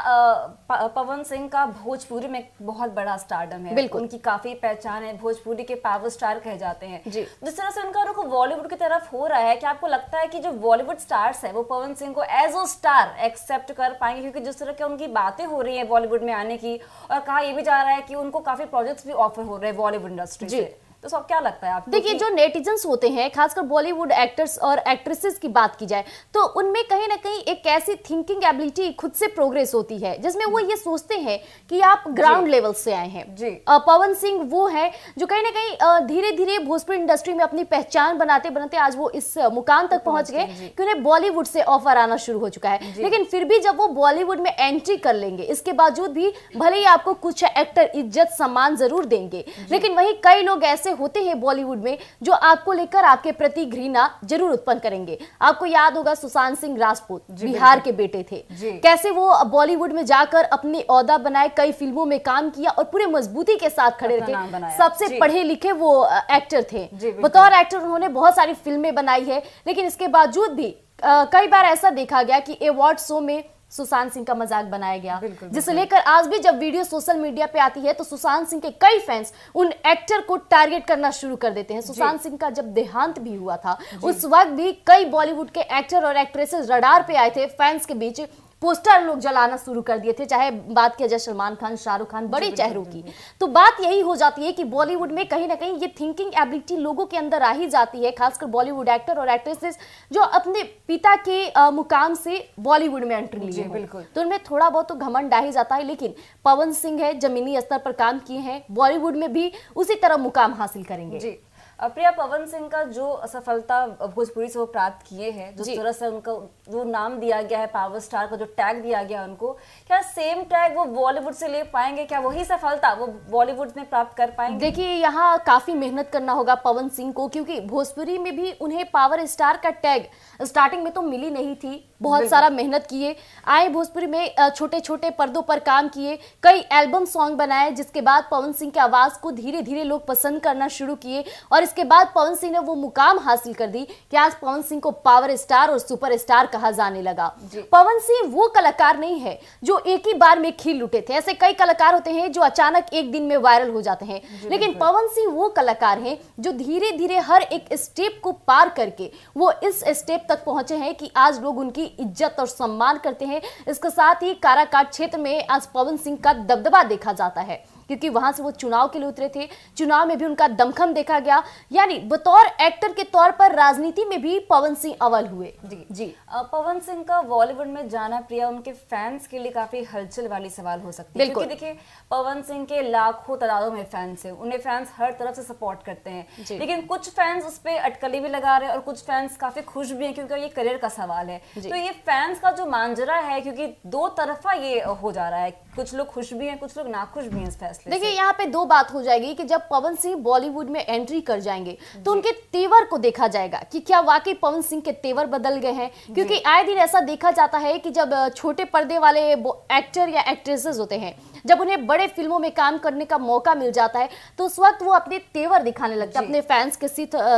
पवन सिंह का भोजपुरी में बहुत बड़ा स्टारडम है, उनकी काफी पहचान है, भोजपुरी के पावर स्टार कहे जाते हैं। जिस तरह से उनका रुख बॉलीवुड की तरफ हो रहा है, क्या आपको लगता है कि जो बॉलीवुड स्टार्स है वो पवन सिंह को एज अ स्टार एक्सेप्ट कर पाएंगे? क्योंकि जिस तरह की उनकी बातें हो रही है बॉलीवुड में आने की, और कहा यह भी जा रहा है कि उनको काफी प्रोजेक्ट्स भी ऑफर हो रहे हैं बॉलीवुड इंडस्ट्री से। तो सब क्या लगता है आपको? देखिए, जो नेटिजन्स होते हैं, खासकर बॉलीवुड एक्टर्स और एक्ट्रेसेस की बात की जाए तो उनमें कहीं ना कहीं एक ऐसी थिंकिंग एबिलिटी खुद से प्रोग्रेस होती है जिसमें वो ये सोचते हैं कि आप ग्राउंड लेवल से आए हैं। जी। पवन सिंह वो है जो कहीं ना कहीं धीरे धीरे भोजपुरी इंडस्ट्री में अपनी पहचान बनाते बनाते आज वो इस मुकाम तक पहुंच गए कि उन्हें बॉलीवुड से ऑफर आना शुरू हो चुका है। लेकिन फिर भी जब वो बॉलीवुड में एंट्री कर लेंगे, इसके बावजूद भी भले ही आपको कुछ एक्टर इज्जत सम्मान जरूर देंगे, लेकिन वहीं कई लोग ऐसे होते हैं बॉलीवुड में जो आपको लेकर आपके प्रति घृणा जरूर उत्पन्न करेंगे। आपको याद होगा सुशांत सिंह राजपूत बिहार के बेटे थे, कैसे वो बॉलीवुड में जाकर अपनी ओहदा बनाए, कई फिल्मों में काम किया और पूरे मजबूती के साथ खड़े रहे। सबसे पढ़े लिखे वो एक्टर थे, बतौर एक्टर उन्होंने बहुत सारी फिल्में बनाई है। लेकिन इसके बावजूद भी कई बार ऐसा देखा गया कि अवार्ड शो में सुशांत सिंह का मजाक बनाया गया, जिसे लेकर आज भी जब वीडियो सोशल मीडिया पे आती है तो सुशांत सिंह के कई फैंस उन एक्टर को टारगेट करना शुरू कर देते हैं। सुशांत सिंह का जब देहांत भी हुआ था उस वक्त भी कई बॉलीवुड के एक्टर और एक्ट्रेसेस रडार पे आए थे, फैंस के बीच पोस्टर लोग जलाना शुरू कर दिए थे, चाहे बात किया जाए सलमान खान, शाहरुख खान, बड़े चेहरों की। तो बात यही हो जाती है कि बॉलीवुड में कहीं ना कहीं ये थिंकिंग एबिलिटी लोगों के अंदर आ ही जाती है, खासकर बॉलीवुड एक्टर और एक्ट्रेसेस जो अपने पिता के मुकाम से बॉलीवुड में एंट्री लिए हैं, तो उनमें थोड़ा बहुत तो घमंड आ ही जाता है। लेकिन पवन सिंह है, जमीनी स्तर पर काम किए हैं, बॉलीवुड में भी उसी तरह मुकाम हासिल करेंगे। प्रिया, पवन सिंह का जो सफलता भोजपुरी से वो प्राप्त किए हैं, जिस तरह से उनका जो नाम दिया गया है, पावर स्टार का जो टैग दिया गया उनको, क्या सेम टैग वो बॉलीवुड से ले पाएंगे? क्या वही सफलता वो बॉलीवुड में प्राप्त कर पाएंगे? देखिए, यहाँ काफी मेहनत करना होगा पवन सिंह को, क्योंकि भोजपुरी में भी उन्हें पावर स्टार का टैग स्टार्टिंग में तो मिली नहीं थी। बहुत सारा मेहनत किए, आए भोजपुरी में, छोटे छोटे पर्दों पर काम किए, कई एल्बम सॉन्ग बनाए, जिसके बाद पवन सिंह की आवाज को धीरे धीरे लोग पसंद करना शुरू किए और इसके बाद पवन सिंह ने वो मुकाम हासिल कर दी कि आज पवन सिंह को पावर स्टार और सुपर स्टार कहा जाने लगा। पवन सिंह वो कलाकार नहीं है जो एक ही बार में खिल उठे थे। ऐसे कई कलाकार होते हैं जो अचानक एक दिन में वायरल हो जाते हैं, लेकिन पवन सिंह वो कलाकार हैं जो धीरे धीरे हर एक स्टेप को पार करके वो इस स्टेप तक पहुंचे हैं कि आज लोग उनकी इज्जत और सम्मान करते हैं। इसके साथ ही काराकाट क्षेत्र में आज पवन सिंह का दबदबा देखा जाता है, क्योंकि वहां से वो चुनाव के लिए उतरे थे, चुनाव में भी उनका दमखम देखा गया। यानी बतौर एक्टर के तौर पर राजनीति में भी पवन सिंह अव्वल हुए। जी। पवन सिंह का बॉलीवुड में जाना, प्रिया, उनके फैंस के लिए काफी हलचल वाली सवाल हो सकती है, क्योंकि देखिए पवन सिंह के लाखों तादादों में फैंस हैं, उन्हें फैंस हर तरफ से सपोर्ट करते हैं, लेकिन कुछ फैंस उस पर अटकली भी लगा रहे हैं और कुछ फैंस काफी खुश भी हैं, क्योंकि ये करियर का सवाल है। तो ये फैंस का जो मांजरा है, क्योंकि दो तरफा ये हो जा रहा है, कुछ लोग खुश भी हैं, कुछ लोग नाखुश भी हैं इस फैसले। देखिए, यहाँ पे दो बात हो जाएगी कि जब पवन सिंह बॉलीवुड में एंट्री कर जाएंगे तो उनके तेवर को देखा जाएगा कि क्या वाकई पवन सिंह के तेवर बदल गए हैं, क्योंकि आए दिन ऐसा देखा जाता है कि जब छोटे पर्दे वाले एक्टर या एक्ट्रेसेस होते हैं, जब उन्हें बड़े फिल्मों में काम करने का मौका मिल जाता है तो उस वक्त वो अपने तेवर दिखाने लगते हैं, अपने फैंस के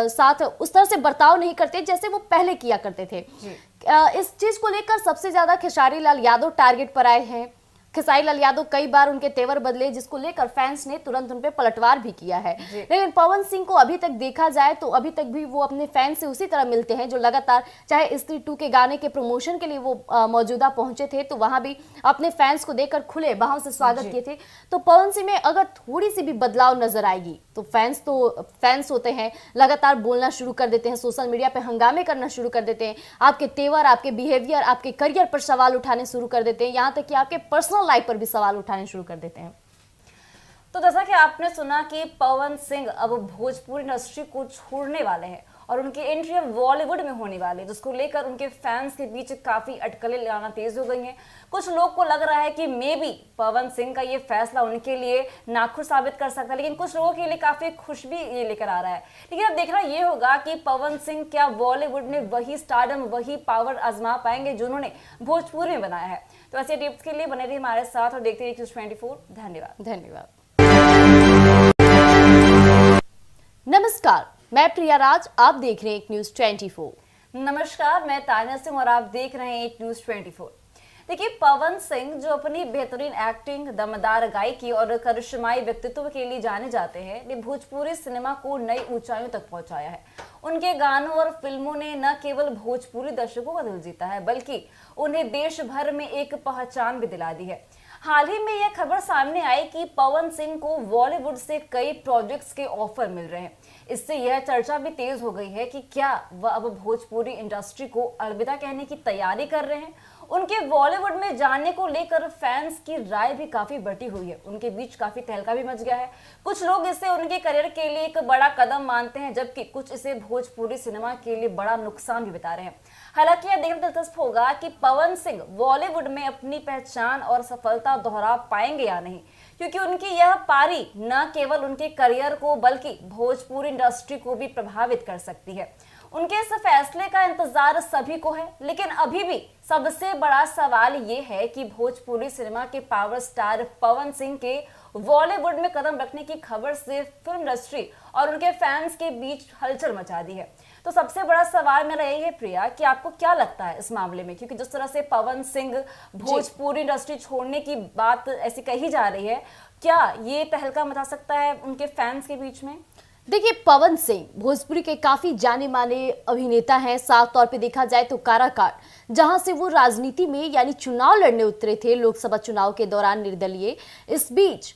साथ उस तरह से बर्ताव नहीं करते जैसे वो पहले किया करते थे। इस चीज को लेकर सबसे ज्यादा खेसारी लाल यादव टारगेट पर आए हैं। खेसारी लाल यादव कई बार उनके तेवर बदले, जिसको लेकर फैंस ने तुरंत उन पे पलटवार भी किया है। लेकिन पवन सिंह को अभी तक देखा जाए तो अभी तक भी वो अपने फैंस से उसी तरह मिलते हैं जो लगातार, चाहे स्त्री 2 के गाने के प्रमोशन के लिए वो मौजूदा पहुंचे थे तो वहां भी अपने फैंस को देखकर खुले बाहों से स्वागत किए थे। तो पवन सिंह में अगर थोड़ी सी भी बदलाव नजर आएगी तो फैंस होते हैं, लगातार बोलना शुरू कर देते हैं, सोशल मीडिया पे हंगामे करना शुरू कर देते हैं, आपके तेवर, आपके बिहेवियर, आपके करियर पर सवाल उठाने शुरू कर देते हैं, यहाँ तक कि आपके पर्सनल लाइफ पर भी सवाल उठाने शुरू कर देते हैं। तो जैसा कि आपने सुना कि पवन सिंह अब भोजपुरी इंडस्ट्री को छोड़ने वाले हैं और उनकी एंट्री अब बॉलीवुड में होने वाली है, जिसको लेकर उनके फैंस के बीच काफी अटकलें लगाना तेज हो गई हैं। कुछ लोग को लग रहा है कि मे बी पवन सिंह का ये फैसला उनके लिए नाखुश साबित कर सकता है, लेकिन कुछ लोगों के लिए काफी खुश भी ये लेकर आ रहा है। लेकिन अब देखना ये होगा कि पवन सिंह क्या बॉलीवुड में वही स्टारडम, वही पावर आजमा पाएंगे जो उन्होंने भोजपुरी में बनाया है। तो ऐसे टिप्स के लिए बने रहिए हमारे साथ और देखते रहिए News24। धन्यवाद। नमस्कार, मैं प्रिया राज, आप देख रहे हैं News24। नमस्कार, मैं तानिया सिंह और आप देख रहे हैं News24। देखिए, पवन सिंह जो अपनी बेहतरीन एक्टिंग, दमदार गायकी और करिश्माई व्यक्तित्व के लिए जाने जाते हैं, ने भोजपुरी सिनेमा को नई ऊंचाइयों तक पहुंचाया है। उनके गानों और फिल्मों ने न केवल भोजपुरी दर्शकों का दिल जीता है, बल्कि उन्हें देश भर में एक पहचान भी दिला दी है। हाल ही में यह खबर सामने आई कि पवन सिंह को बॉलीवुड से कई प्रोजेक्ट्स के ऑफर मिल रहे हैं। इससे यह चर्चा भी तेज हो गई है कि क्या वह अब भोजपुरी इंडस्ट्री को अलविदा कहने की तैयारी कर रहे हैं। उनके बॉलीवुड में जाने को लेकर फैंस की राय भी काफी बटी हुई है। उनके बीच काफी तहलका भी मच गया है। कुछ लोग इसे उनके करियर के लिए एक बड़ा कदम मानते हैं, जबकि कुछ इसे भोजपुरी सिनेमा के लिए बड़ा नुकसान भी बता रहे हैं। हालांकि यह देखना दिलचस्प होगा कि पवन सिंह बॉलीवुड में अपनी पहचान और सफलता दोहरा पाएंगे या नहीं, क्योंकि उनकी यह पारी न केवल उनके करियर को बल्कि भोजपुरी इंडस्ट्री को भी प्रभावित कर सकती है। उनके इस फैसले का इंतजार सभी को है, लेकिन अभी भी सबसे बड़ा सवाल ये है कि भोजपुरी सिनेमा के पावर स्टार पवन सिंह के बॉलीवुड में कदम रखने की खबर से फिल्म इंडस्ट्री और उनके फैंस के बीच हलचल मचा दी है। तो सबसे बड़ा सवाल मेरा यही है प्रिया कि आपको क्या लगता है इस मामले में, क्योंकि जिस तरह से पवन सिंह भोजपुरी इंडस्ट्री छोड़ने की बात ऐसी कही जा रही है, क्या ये तहलका मचा सकता है उनके फैंस के बीच में? देखिए, पवन सिंह भोजपुरी के काफी जाने माने अभिनेता हैं। साफ तौर पे देखा जाए तो काराकाट, जहां से वो राजनीति में यानी चुनाव लड़ने उतरे थे लोकसभा चुनाव के दौरान निर्दलीय, इस बीच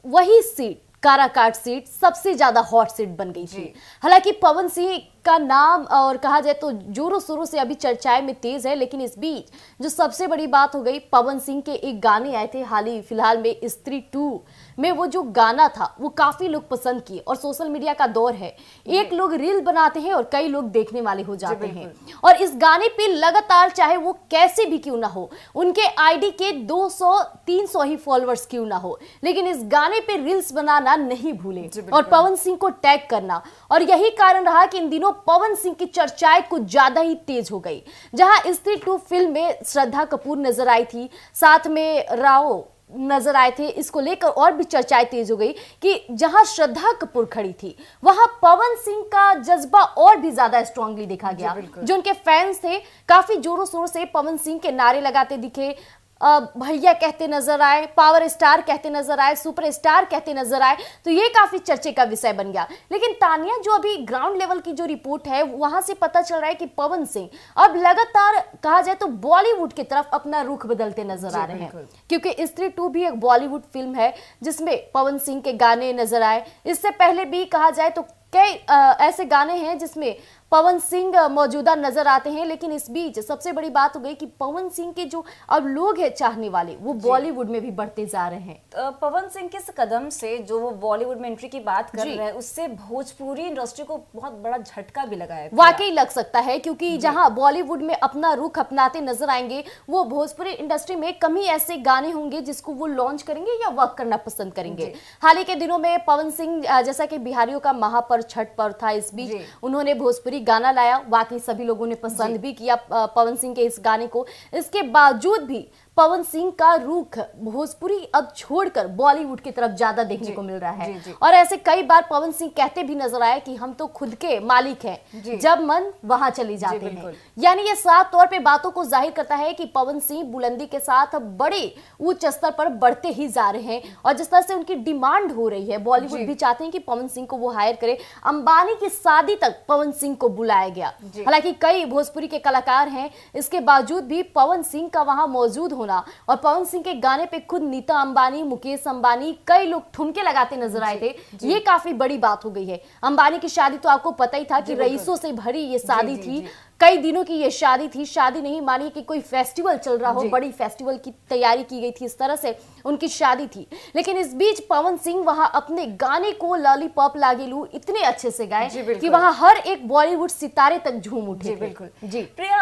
वही सीट काराकाट सीट सबसे ज्यादा हॉट सीट बन गई थी। हालांकि पवन सिंह का नाम और कहा जाए तो जोरों शोरों से अभी चर्चाएं में तेज है, लेकिन इस बीच जो सबसे बड़ी बात हो गई, पवन सिंह के एक गाने आए थे हाल ही फिलहाल में स्त्री 2 में। वो जो गाना था वो काफी लोग पसंद किए और सोशल मीडिया का दौर है, एक लोग रील बनाते हैं और कई लोग देखने वाले हो जाते हैं। और इस गाने पे लगातार, चाहे वो कैसे भी क्यों ना हो, उनके आईडी के 200-300 ही फॉलोअर्स क्यों ना हो, लेकिन इस गाने पे रील्स बनाना नहीं भूले और पवन सिंह को टैग करना। और यही कारण रहा कि इन दिनों पवन सिंह की चर्चाएं कुछ ज्यादा ही तेज हो गई। जहां स्त्री 2 फिल्म में श्रद्धा कपूर नजर आई थी, साथ में राव नजर आए थे, इसको लेकर और भी चर्चाएं तेज हो गई कि जहां श्रद्धा कपूर खड़ी थी वहां पवन सिंह का जज्बा और भी ज्यादा स्ट्रांगली देखा गया। जो उनके फैंस थे काफी जोरों शोरों से पवन सिंह के नारे लगाते दिखे, भैया कहते नजर आए, पावर स्टार कहते नजर आए, सुपर स्टार कहते नजर आए। तो ये काफी चर्चे का विषय बन गया। लेकिन तानिया, जो अभी ग्राउंड लेवल की जो रिपोर्ट है वहां से पता चल रहा है कि पवन सिंह अब लगातार कहा जाए तो बॉलीवुड की तरफ अपना रुख बदलते नजर आ रहे हैं, क्योंकि स्त्री 2 भी एक बॉलीवुड फिल्म है जिसमें पवन सिंह के गाने नजर आए। इससे पहले भी कहा जाए तो कई ऐसे गाने हैं जिसमें पवन सिंह मौजूदा नजर आते हैं। लेकिन इस बीच सबसे बड़ी बात हो गई कि पवन सिंह के जो अब लोग हैं चाहने वाले, वो बॉलीवुड में भी बढ़ते जा रहे हैं। पवन सिंह के इस कदम से जो वो बॉलीवुड में एंट्री की बात कर रहे हैं, उससे भोजपुरी इंडस्ट्री को बहुत बड़ा झटका भी लगा है। वाकई लग सकता है, क्योंकि जहां बॉलीवुड में अपना रुख अपनाते नजर आएंगे, वो भोजपुरी इंडस्ट्री में कम ही ऐसे गाने होंगे जिसको वो लॉन्च करेंगे या वर्क करना पसंद करेंगे। हाल ही के दिनों में पवन सिंह, जैसा कि बिहारियों का महापर्व छठ पर्व था, इस बीच उन्होंने भोजपुरी गाना लाया। वाकई सभी लोगों ने पसंद भी किया पवन सिंह के इस गाने को। इसके बावजूद भी पवन सिंह का रुख भोजपुरी अब छोड़कर बॉलीवुड की तरफ ज्यादा देखने को मिल रहा है। और ऐसे कई बार पवन सिंह कहते भी नजर आए कि हम तो खुद के मालिक हैं, जब मन वहां चले जाते हैं। यानी ये साफ तौर पे बातों को जाहिर करता है कि पवन सिंह बुलंदी के साथ बड़े उच्च स्तर पर बढ़ते ही जा रहे हैं। और जिस तरह से उनकी डिमांड हो रही है, बॉलीवुड भी चाहते हैं कि पवन सिंह को वो हायर करे। अंबानी की शादी तक पवन सिंह को बुलाया गया। हालांकि कई भोजपुरी के कलाकार हैं, इसके बावजूद भी पवन सिंह का वहां मौजूद और पवन सिंह के गाने पे खुद नीता अंबानी, मुकेश अंबानी, कई लोग ठुमके लगाते नजर आए थे। ये काफी बड़ी बात हो गई है। अंबानी की शादी तो आपको पता ही था कि रईसों से भरी ये शादी थी, कई दिनों की ये शादी थी। शादी नहीं मानिए कि कोई फेस्टिवल चल रहा हो, बड़ी फेस्टिवल की तैयारी की गई थी, इस तरह से उनकी शादी थी। लेकिन इस बीच पवन सिंह वहां अपने गाने को लॉलीपॉप लागेलू इतने अच्छे से गाए कि वहां हर एक बॉलीवुड सितारे तक झूम उठे। बिल्कुल जी प्रिया,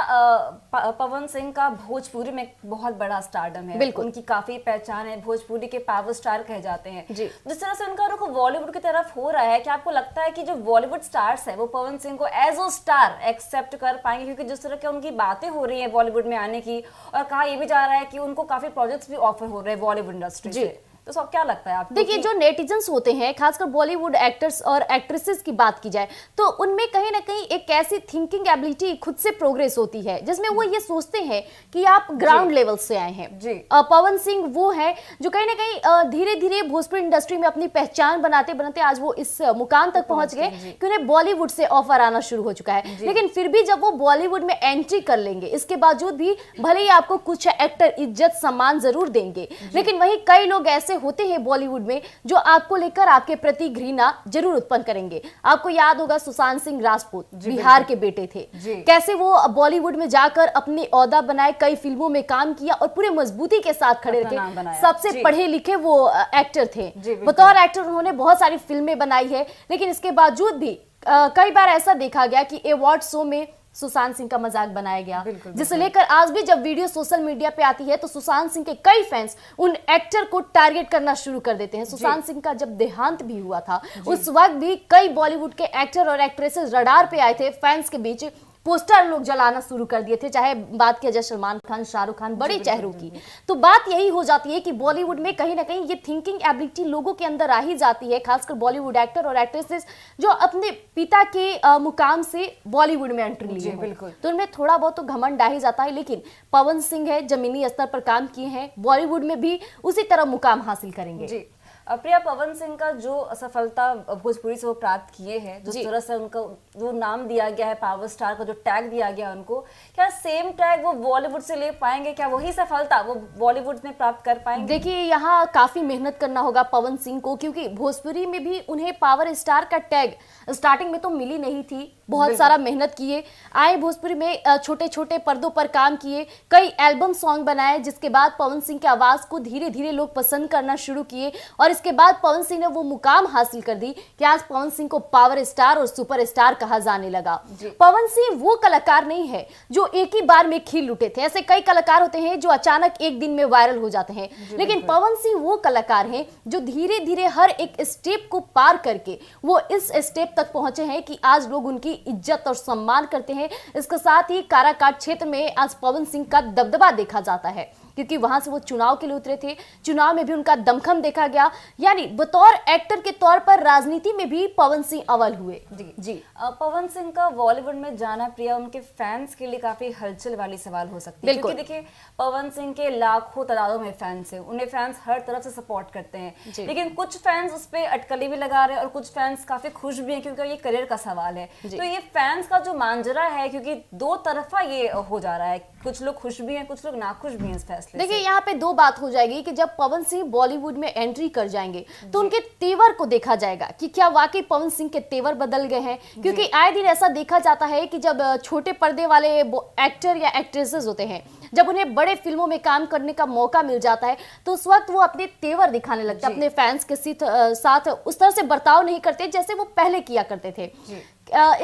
पवन सिंह का भोजपुरी में बहुत बड़ा स्टारडम है, उनकी काफी पहचान है, भोजपुरी के पावर स्टार कहे जाते हैं। जिस तरह से उनका रुख बॉलीवुड की तरफ हो रहा है, क्या आपको लगता है कि जो बॉलीवुड स्टार्स है वो पवन सिंह को एज अ स्टार एक्सेप्ट कर पाएंगे? क्योंकि जिस तरह की उनकी बातें हो रही है बॉलीवुड में आने की, और कहा यह भी जा रहा है कि उनको काफी प्रोजेक्ट्स भी ऑफर हो रहे हैं बॉलीवुड इंडस्ट्री से। तो सब क्या लगता है आपको? देखिए, जो नेटिजन्स होते हैं, खासकर बॉलीवुड एक्टर्स और एक्ट्रेसेस की बात की जाए तो उनमें कहीं ना कहीं एक ऐसी थिंकिंग एबिलिटी खुद से प्रोग्रेस होती है जिसमें वो ये सोचते हैं कि आप ग्राउंड लेवल से आए हैं। जी। पवन सिंह वो है जो कहीं ना कहीं धीरे धीरे भोजपुरी इंडस्ट्री में अपनी पहचान बनाते बनाते आज वो इस मुकाम तक पहुंच गए कि उन्हें बॉलीवुड से ऑफर आना शुरू हो चुका है। लेकिन फिर भी जब वो बॉलीवुड में एंट्री कर लेंगे, इसके बावजूद भी भले ही आपको कुछ एक्टर इज्जत सम्मान जरूर देंगे, लेकिन वही कई लोग ऐसे होते हैं बॉलीवुड में जो आपको लेकर आपके प्रति घृणा जरूर उत्पन्न करेंगे। आपको याद होगा सुशांत सिंह राजपूत बिहार के बेटे थे, कैसे वो बॉलीवुड में जाकर अपने ओहदा बनाए, कई फिल्मों में काम किया और पूरे मजबूती के साथ खड़े रहे। सबसे पढ़े लिखे वो एक्टर थे, बतौर एक्टर उन्होंने बहुत सारी फिल्में बनाई है। लेकिन इसके बावजूद भी कई बार ऐसा देखा गया कि अवार्ड शो में सुशांत सिंह का मजाक बनाया गया, जिसे लेकर आज भी जब वीडियो सोशल मीडिया पे आती है तो सुशांत सिंह के कई फैंस उन एक्टर को टारगेट करना शुरू कर देते हैं। सुशांत सिंह का जब देहांत भी हुआ था उस वक्त भी कई बॉलीवुड के एक्टर और एक्ट्रेसेस रडार पे आए थे, फैंस के बीच पोस्टर लोग जलाना शुरू कर दिए थे, चाहे बात किया जाए सलमान खान, शाहरुख खान, बड़े चेहरों की। तो बात यही हो जाती है कि बॉलीवुड में कहीं ना कहीं ये थिंकिंग एबिलिटी लोगों के अंदर आ ही जाती है, खासकर बॉलीवुड एक्टर और एक्ट्रेसेस जो अपने पिता के मुकाम से बॉलीवुड में एंट्री लिए हैं, तो उनमें थोड़ा बहुत तो घमंड आ ही जाता है। लेकिन पवन सिंह है, जमीनी स्तर पर काम किए हैं, बॉलीवुड में भी उसी तरह मुकाम हासिल करेंगे। प्रिया, पवन सिंह का जो सफलता भोजपुरी से वो प्राप्त किए हैं, जिस तरह से उनका जो नाम दिया गया है, पावर स्टार का जो टैग दिया गया उनको, क्या सेम टैग वो बॉलीवुड से ले पाएंगे? क्या वही सफलता वो बॉलीवुड में प्राप्त कर पाएंगे? देखिए, यहाँ काफी मेहनत करना होगा पवन सिंह को, क्योंकि भोजपुरी में भी उन्हें पावर स्टार का टैग स्टार्टिंग में तो मिली नहीं थी। बहुत सारा मेहनत किए, आए भोजपुरी में, छोटे छोटे पर्दों पर काम किए, कई एल्बम सॉन्ग बनाए, जिसके बाद पवन सिंह की आवाज को धीरे धीरे लोग पसंद करना शुरू किए और इसके बाद पवन सिंह ने वो मुकाम हासिल कर दी कि आज पवन सिंह को पावर स्टार और सुपर स्टार कहा जाने लगा। पवन सिंह वो कलाकार नहीं है जो एक ही बार में खिल उठे थे। ऐसे कई कलाकार होते हैं जो अचानक एक दिन में वायरल हो जाते हैं, लेकिन पवन सिंह वो कलाकार हैं जो धीरे धीरे हर एक स्टेप को पार करके वो इस स्टेप तक पहुंचे हैं कि आज लोग उनकी इज्जत और सम्मान करते हैं। इसके साथ ही काराकाट क्षेत्र में आज पवन सिंह का दबदबा देखा जाता है, क्योंकि वहां से वो चुनाव के लिए उतरे थे, चुनाव में भी उनका दमखम देखा गया। यानी बतौर एक्टर के तौर पर राजनीति में भी पवन सिंह अव्वल हुए। जी। पवन सिंह का बॉलीवुड में जाना, प्रिया, उनके फैंस के लिए काफी हलचल वाली सवाल हो सकती है, क्योंकि देखिए पवन सिंह के लाखों तादादों में फैंस है, उन्हें फैंस हर तरफ से सपोर्ट करते हैं, लेकिन कुछ फैंस उस पर अटकली भी लगा रहे हैं और कुछ फैंस काफी खुश भी हैं, क्योंकि ये करियर का सवाल है। तो ये फैंस का जो मांजरा है, क्योंकि दो तरफा ये हो जा रहा है, कुछ लोग खुश भी हैं, कुछ लोग नाखुश भी हैं इस फैसले से। देखिए, यहाँ पे दो बात हो जाएगी कि जब पवन सिंह बॉलीवुड में एंट्री कर जाएंगे तो उनके तेवर को देखा जाएगा कि क्या वाकई पवन सिंह के तेवर बदल गए हैं, क्योंकि आए दिन ऐसा देखा जाता है कि जब छोटे पर्दे वाले एक्टर या एक्ट्रेसेस होते हैं, जब उन्हें बड़े फिल्मों में काम करने का मौका मिल जाता है तो उस वक्त वो अपने तेवर दिखाने लगते हैं, अपने फैंस के साथ उस तरह से बर्ताव नहीं करते जैसे वो पहले किया करते थे।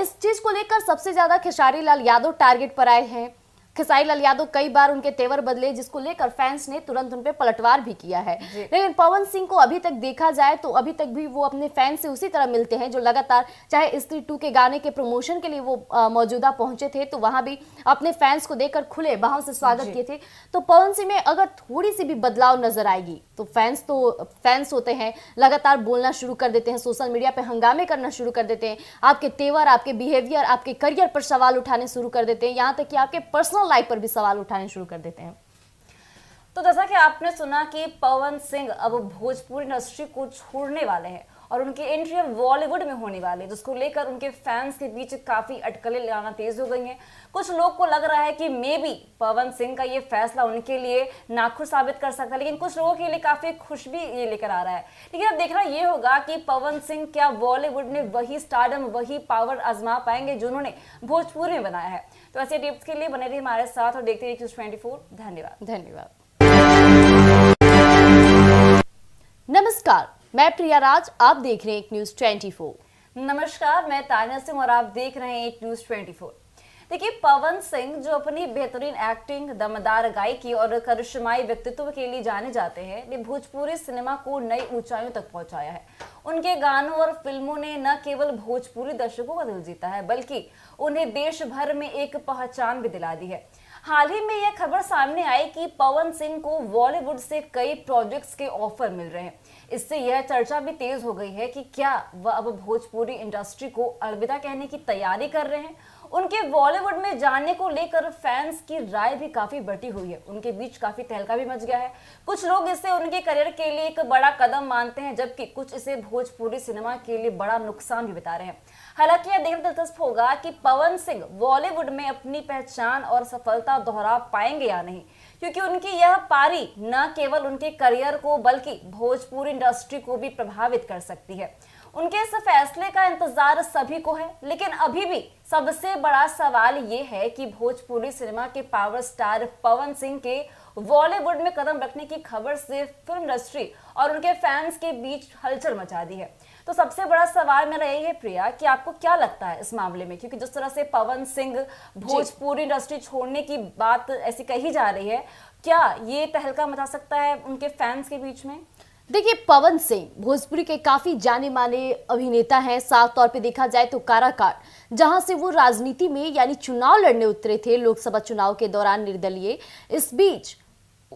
इस चीज को लेकर सबसे ज्यादा खेसारी लाल यादव टारगेट पर आए हैं। खेसारी लाल यादव कई बार उनके तेवर बदले, जिसको लेकर फैंस ने तुरंत उन पे पलटवार भी किया है। लेकिन पवन सिंह को अभी तक देखा जाए तो अभी तक भी वो अपने फैंस से उसी तरह मिलते हैं जो लगातार, चाहे स्त्री 2 के गाने के प्रमोशन के लिए वो मौजूदा पहुंचे थे तो वहां भी अपने फैंस को देखकर खुले बाहों से स्वागत किए थे। तो पवन सिंह में अगर थोड़ी सी भी बदलाव नजर आएगी तो फैंस होते हैं, लगातार बोलना शुरू कर देते हैं, सोशल मीडिया पे हंगामे करना शुरू कर देते हैं, आपके तेवर, आपके बिहेवियर, आपके करियर पर सवाल उठाने शुरू कर देते हैं, यहाँ तक कि आपके पर्सनल लाइफ पर भी सवाल उठाने शुरू कर देते हैं। तो जैसा कि आपने सुना कि पवन सिंह अब भोजपुरी इंडस्ट्री को छोड़ने वाले हैं और उनकी एंट्री अब बॉलीवुड में होने वाली है, जिसको लेकर उनके फैंस के बीच काफी अटकलें लगाना तेज हो गई हैं। कुछ लोग को लग रहा है कि मे बी पवन सिंह का ये फैसला उनके लिए नाखुश साबित कर सकता है, लेकिन कुछ लोगों के लिए काफी खुश भी ये लेकर आ रहा है। लेकिन अब देखना ये होगा कि पवन सिंह क्या बॉलीवुड में वही स्टारडम, वही पावर आजमा पाएंगे जो उन्होंने भोजपुरी में बनाया है। तो ऐसे टिप्स के लिए बने रहिए हमारे साथ और देखते रहिए News24। धन्यवाद। नमस्कार, मैं प्रिया राज, आप देख रहे हैं News24। नमस्कार, मैं तानिया सिंह और आप देख रहे हैं News24। देखिए, पवन सिंह जो अपनी बेहतरीन एक्टिंग, दमदार गायकी और करिश्माई व्यक्तित्व के लिए जाने जाते हैं, ने भोजपुरी सिनेमा को नई ऊंचाइयों तक पहुंचाया है। उनके गानों और फिल्मों ने न केवल भोजपुरी दर्शकों का दिल जीता है, बल्कि उन्हें देश भर में एक पहचान भी दिला दी है। हाल ही में यह खबर सामने आई कि पवन सिंह को बॉलीवुड से कई प्रोजेक्ट्स के ऑफर मिल रहे हैं। इससे यह चर्चा भी तेज हो गई है कि क्या वह अब भोजपुरी इंडस्ट्री को अलविदा कहने की तैयारी कर रहे हैं। उनके बॉलीवुड में जाने को लेकर फैंस की राय भी काफी बटी हुई है। उनके बीच काफी तहलका भी मच गया है। कुछ लोग इसे उनके करियर के लिए एक बड़ा कदम मानते हैं, जबकि कुछ इसे भोजपुरी सिनेमा के लिए बड़ा नुकसान भी बता रहे हैं। हालांकि यह देखना दिलचस्प होगा कि पवन सिंह बॉलीवुड में अपनी पहचान और सफलता दोहरा पाएंगे या नहीं, क्योंकि उनकी यह पारी न केवल उनके करियर को बल्कि भोजपुरी इंडस्ट्री को भी प्रभावित कर सकती है। उनके इस फैसले का इंतजार सभी को है, लेकिन अभी भी सबसे बड़ा सवाल ये है कि भोजपुरी सिनेमा के पावर स्टार पवन सिंह के बॉलीवुड में कदम रखने की खबर से फिल्म इंडस्ट्री और उनके फैंस के बीच हलचल मचा दी है। तो सबसे बड़ा सवाल मेरा यही है प्रिया कि आपको क्या लगता है इस मामले में, क्योंकि जिस तरह से पवन सिंह भोजपुरी इंडस्ट्री छोड़ने की बात ऐसी कही जा रही है, क्या ये तहलका मचा सकता है उनके फैंस के बीच में? देखिए, पवन सिंह भोजपुरी के काफी जाने माने अभिनेता हैं। साफ तौर पे देखा जाए तो काराकाट, जहां से वो राजनीति में यानी चुनाव लड़ने उतरे थे लोकसभा चुनाव के दौरान निर्दलीय, इस बीच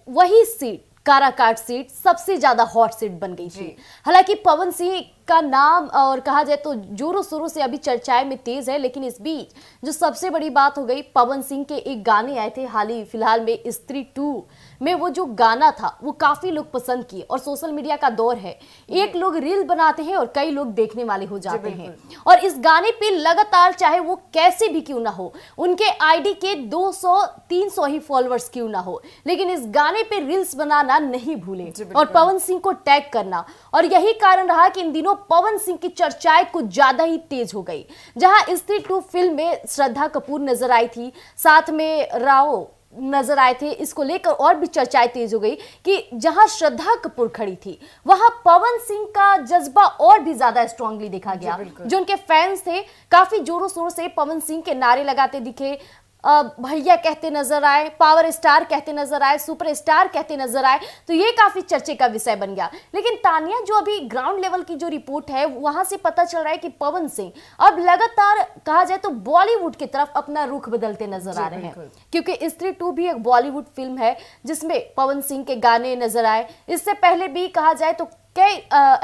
वही सीट काराकाट सीट सबसे ज्यादा हॉट सीट बन गई थी। हालांकि पवन सिंह का नाम और कहा जाए तो जोरों शोरों से अभी चर्चाएं में तेज है, लेकिन इस बीच जो सबसे बड़ी बात हो गई, पवन सिंह के एक गाने आए थे हाल ही फिलहाल में, स्त्री 2 में वो जो गाना था वो काफी लोग पसंद किए। और सोशल मीडिया का दौर है, एक लोग रील बनाते हैं और कई लोग देखने वाले हो जाते हैं। और इस गाने पे लगातार, चाहे वो कैसे भी क्यों ना हो, उनके आईडी के 200-300 ही फॉलोअर्स क्यों ना हो, लेकिन इस गाने पे रील्स बनाना नहीं भूले और पवन सिंह को टैग करना। और यही कारण रहा कि इन दिनों पवन सिंह की चर्चाएं कुछ ज्यादा ही तेज हो गई। जहां स्त्री 2 फिल्म में श्रद्धा कपूर नजर आई थी, साथ में राव नजर आए थे, इसको लेकर और भी चर्चाएं तेज हो गई कि जहां श्रद्धा कपूर खड़ी थी वहां पवन सिंह का जज्बा और भी ज्यादा स्ट्रांगली देखा गया। जो उनके फैंस थे काफी जोरों शोरों से पवन सिंह के नारे लगाते दिखे, भैया कहते नजर आए, पावर स्टार कहते नजर आए, सुपर स्टार कहते नजर आए। तो ये काफी चर्चे का विषय बन गया। लेकिन तानिया, जो अभी ग्राउंड लेवल की जो रिपोर्ट है वहां से पता चल रहा है कि पवन सिंह अब लगातार कहा जाए तो बॉलीवुड की तरफ अपना रुख बदलते नजर आ रहे हैं, क्योंकि स्त्री 2 भी एक बॉलीवुड फिल्म है जिसमें पवन सिंह के गाने नजर आए। इससे पहले भी कहा जाए तो कई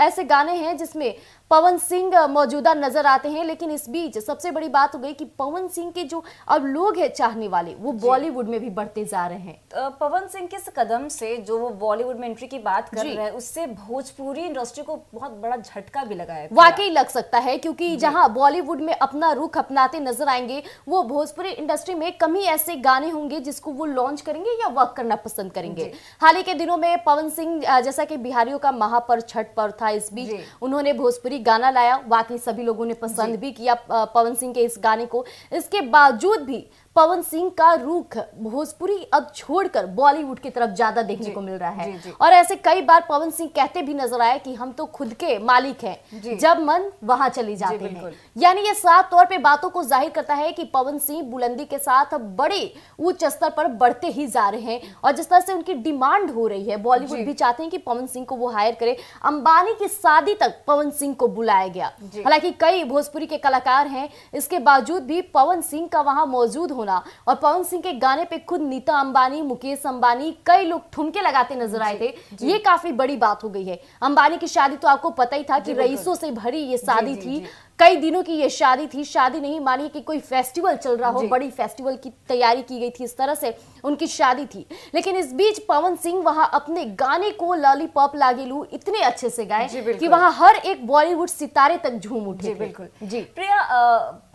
ऐसे गाने हैं जिसमें पवन सिंह मौजूदा नजर आते हैं। लेकिन इस बीच सबसे बड़ी बात हो गई कि पवन सिंह के जो अब लोग हैं चाहने वाले, वो बॉलीवुड में भी बढ़ते जा रहे हैं। पवन सिंह के इस कदम से जो वो बॉलीवुड में एंट्री की बात कर रहे हैं, उससे भोजपुरी इंडस्ट्री को बहुत बड़ा झटका भी लगा है। वाकई लग सकता है, क्योंकि जहां बॉलीवुड में अपना रुख अपनाते नजर आएंगे, वो भोजपुरी इंडस्ट्री में कम ही ऐसे गाने होंगे जिसको वो लॉन्च करेंगे या वर्क करना पसंद करेंगे। हाल ही के दिनों में पवन सिंह, जैसा कि बिहारियों का महापर्व छठ पर्व था, इस बीच उन्होंने भोजपुरी गाना लाया। वाकई सभी लोगों ने पसंद भी किया पवन सिंह के इस गाने को। इसके बावजूद भी पवन सिंह का रुख भोजपुरी अब छोड़कर बॉलीवुड की तरफ ज्यादा देखने को मिल रहा है। और ऐसे कई बार पवन सिंह कहते भी नजर आए कि हम तो खुद के मालिक हैं, जब मन वहां चले जाते हैं। यानी ये साफ तौर पे बातों को जाहिर करता है कि पवन सिंह बुलंदी के साथ बड़े उच्च स्तर पर बढ़ते ही जा रहे हैं। और जिस तरह से उनकी डिमांड हो रही है, बॉलीवुड भी चाहते हैं कि पवन सिंह को वो हायर करे। अंबानी की शादी तक पवन सिंह को बुलाया गया। हालांकि कई भोजपुरी के कलाकार हैं, इसके बावजूद भी पवन सिंह का वहां मौजूद होना और पवन सिंह के गाने पे खुद नीता अंबानी, मुकेश अंबानी, कई लोग ठुमके लगाते नजर आए थे। ये काफी बड़ी बात हो गई है। अंबानी की शादी तो आपको पता ही था कि रईसों से भरी ये शादी थी, कई दिनों की ये शादी थी। शादी नहीं मानिए कि कोई फेस्टिवल चल रहा हो, बड़ी फेस्टिवल की तैयारी की गई थी, इस तरह से उनकी शादी थी। लेकिन इस बीच पवन सिंह वहां अपने गाने को लॉलीपॉप लागेलू इतने अच्छे से गाए कि वहां हर एक बॉलीवुड सितारे तक झूम उठे। बिल्कुल जी प्रिया,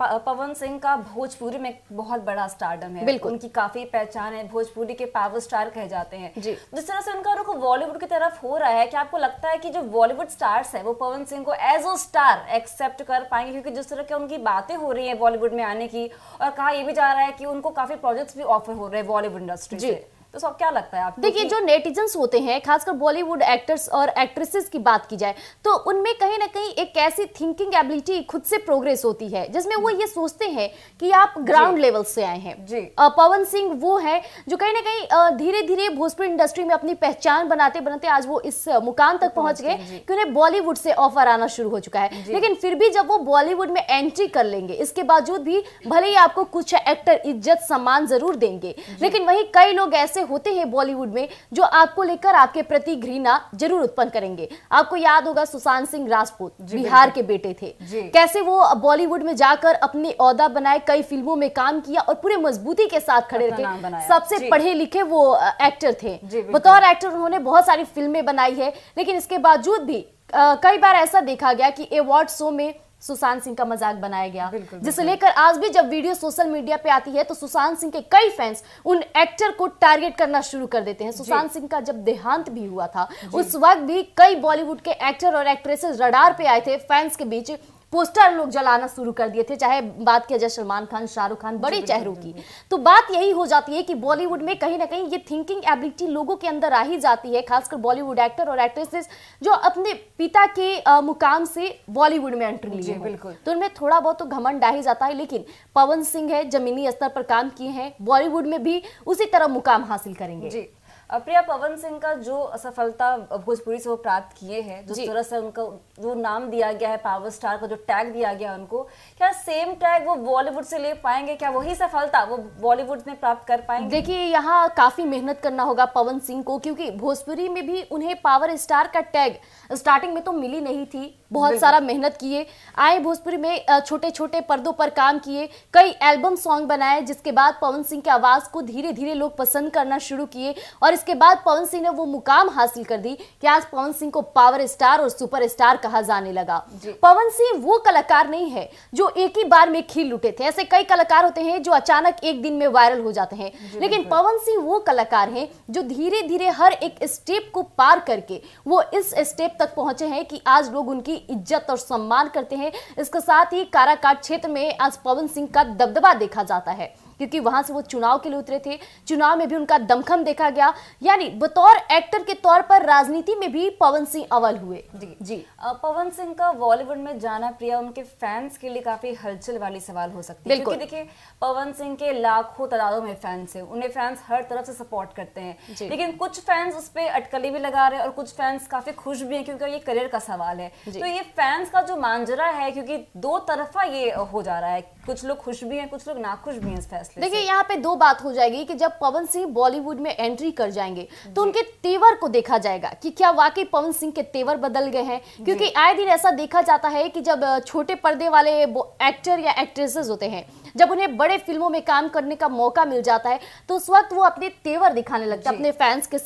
पवन सिंह का भोजपुरी में बहुत बड़ा स्टारडम है, उनकी काफी पहचान है, भोजपुरी के पावर स्टार कहे जाते हैं। जिस तरह से उनका रुख बॉलीवुड की तरफ हो रहा है, क्या आपको लगता है कि जो बॉलीवुड स्टार्स है वो पवन सिंह को एज अ स्टार एक्सेप्ट कर पाएंगे? क्योंकि जिस तरह की उनकी बातें हो रही हैं बॉलीवुड में आने की, और कहा यह भी जा रहा है कि उनको काफी प्रोजेक्ट्स भी ऑफर हो रहे हैं बॉलीवुड इंडस्ट्री से। तो सब क्या लगता है आपको? देखिए, जो नेटिजन्स होते हैं, खासकर बॉलीवुड एक्टर्स और एक्ट्रेसेस की बात की जाए तो उनमें कहीं ना कहीं एक ऐसी थिंकिंग एबिलिटी खुद से प्रोग्रेस होती है जिसमें वो ये सोचते हैं कि आप ग्राउंड लेवल से आए हैं। जी। पवन सिंह वो है जो कहीं ना कहीं धीरे धीरे भोजपुरी इंडस्ट्री में अपनी पहचान बनाते बनाते आज वो इस मुकाम तक पहुंच गए कि उन्हें बॉलीवुड से ऑफर आना शुरू हो चुका है। लेकिन फिर भी जब वो बॉलीवुड में एंट्री कर लेंगे, इसके बावजूद भी भले ही आपको कुछ एक्टर इज्जत सम्मान जरूर देंगे, लेकिन वहीं कई लोग ऐसे होते हैं बॉलीवुड में जो आपको लेकर आपके प्रति घृणा जरूर उत्पन्न करेंगे। आपको याद होगा सुशांत सिंह राजपूत बिहार के बेटे थे, कैसे वो बॉलीवुड में जाकर अपनी औहदा बनाए, कई फिल्मों में काम किया और पूरे मजबूती के साथ खड़े रखे। सबसे पढ़े लिखे वो एक्टर थे, बतौर एक्टर उन्होंने बहुत सारी फिल्में बनाई है। लेकिन इसके बावजूद भी कई बार ऐसा देखा गया कि अवार्ड शो में सुशांत सिंह का मजाक बनाया गया, जिसे लेकर आज भी जब वीडियो सोशल मीडिया पे आती है तो सुशांत सिंह के कई फैंस उन एक्टर को टारगेट करना शुरू कर देते हैं। सुशांत सिंह का जब देहांत भी हुआ था उस वक्त भी कई बॉलीवुड के एक्टर और एक्ट्रेसेस रडार पे आए थे, फैंस के बीच पोस्टर लोग जलाना शुरू कर दिए थे, चाहे बात किया जाए सलमान खान, शाहरुख खान, बड़े चेहरों की। तो बात यही हो जाती है कि बॉलीवुड में कहीं ना कहीं ये थिंकिंग एबिलिटी लोगों के अंदर आ ही जाती है, खासकर बॉलीवुड एक्टर और एक्ट्रेसेस जो अपने पिता के मुकाम से बॉलीवुड में एंट्री लिए हैं, तो उनमें थोड़ा बहुत तो घमंड आ ही जाता है। लेकिन पवन सिंह है, जमीनी स्तर पर काम किए हैं, बॉलीवुड में भी उसी तरह मुकाम हासिल करेंगे। प्रिया, पवन सिंह का जो सफलता भोजपुरी से वो प्राप्त किए हैं, जिस तरह से उनका जो नाम दिया गया है, पावर स्टार का जो टैग दिया गया उनको, क्या सेम टैग वो बॉलीवुड से ले पाएंगे? क्या वही सफलता वो बॉलीवुड में प्राप्त कर पाएंगे? देखिए, यहाँ काफी मेहनत करना होगा पवन सिंह को, क्योंकि भोजपुरी में भी उन्हें पावर स्टार का टैग स्टार्टिंग में तो मिली नहीं थी। बहुत सारा मेहनत किए, आए भोजपुरी में, छोटे छोटे पर्दों पर काम किए, कई एल्बम सॉन्ग बनाए, जिसके बाद पवन सिंह की आवाज को धीरे धीरे लोग पसंद करना शुरू किए और इसके बाद पवन सिंह ने वो मुकाम हासिल कर दी कि आज पवन सिंह को पावर स्टार और सुपर स्टार कहा जाने लगा। पवन सिंह वो कलाकार नहीं है जो एक ही बार में खिल उठे थे। ऐसे कई कलाकार होते हैं जो अचानक एक दिन में वायरल हो जाते हैं, लेकिन पवन सिंह वो कलाकार हैं जो धीरे धीरे हर एक स्टेप को पार करके वो इस स्टेप तक पहुंचे हैं कि आज लोग उनकी इज्जत और सम्मान करते हैं। इसके साथ ही काराकाट क्षेत्र में आज पवन सिंह का दबदबा देखा जाता है, क्योंकि वहां से वो चुनाव के लिए उतरे थे, चुनाव में भी उनका दमखम देखा गया। यानी बतौर एक्टर के तौर पर राजनीति में भी पवन सिंह अव्वल हुए। जी। पवन सिंह का बॉलीवुड में जाना, प्रिया, उनके फैंस के लिए काफी हलचल वाली सवाल हो सकती है, क्योंकि देखिए पवन सिंह के लाखों तादादों में फैंस है, उन्हें फैंस हर तरफ से सपोर्ट करते हैं, लेकिन कुछ फैंस उस पर अटकली भी लगा रहे हैं और कुछ फैंस काफी खुश भी हैं, क्योंकि ये करियर का सवाल है। तो ये फैंस का जो मांजरा है, क्योंकि दो तरफा ये हो जा रहा है, कुछ लोग खुश भी हैं, कुछ लोग नाखुश भी हैं इस फैसले से। देखिए, यहाँ पे दो बात हो जाएगी कि जब पवन सिंह बॉलीवुड में एंट्री कर जाएंगे तो उनके तेवर को देखा जाएगा कि क्या वाकई पवन सिंह के तेवर बदल गए हैं, क्योंकि आए दिन ऐसा देखा जाता है कि जब छोटे पर्दे वाले एक्टर या एक्ट्रेसेस होते हैं, जब उन्हें बड़े फिल्मों में काम करने का मौका मिल जाता है तो उस वक्त वो अपने तेवर दिखाने लगते हैं, अपने फैंस के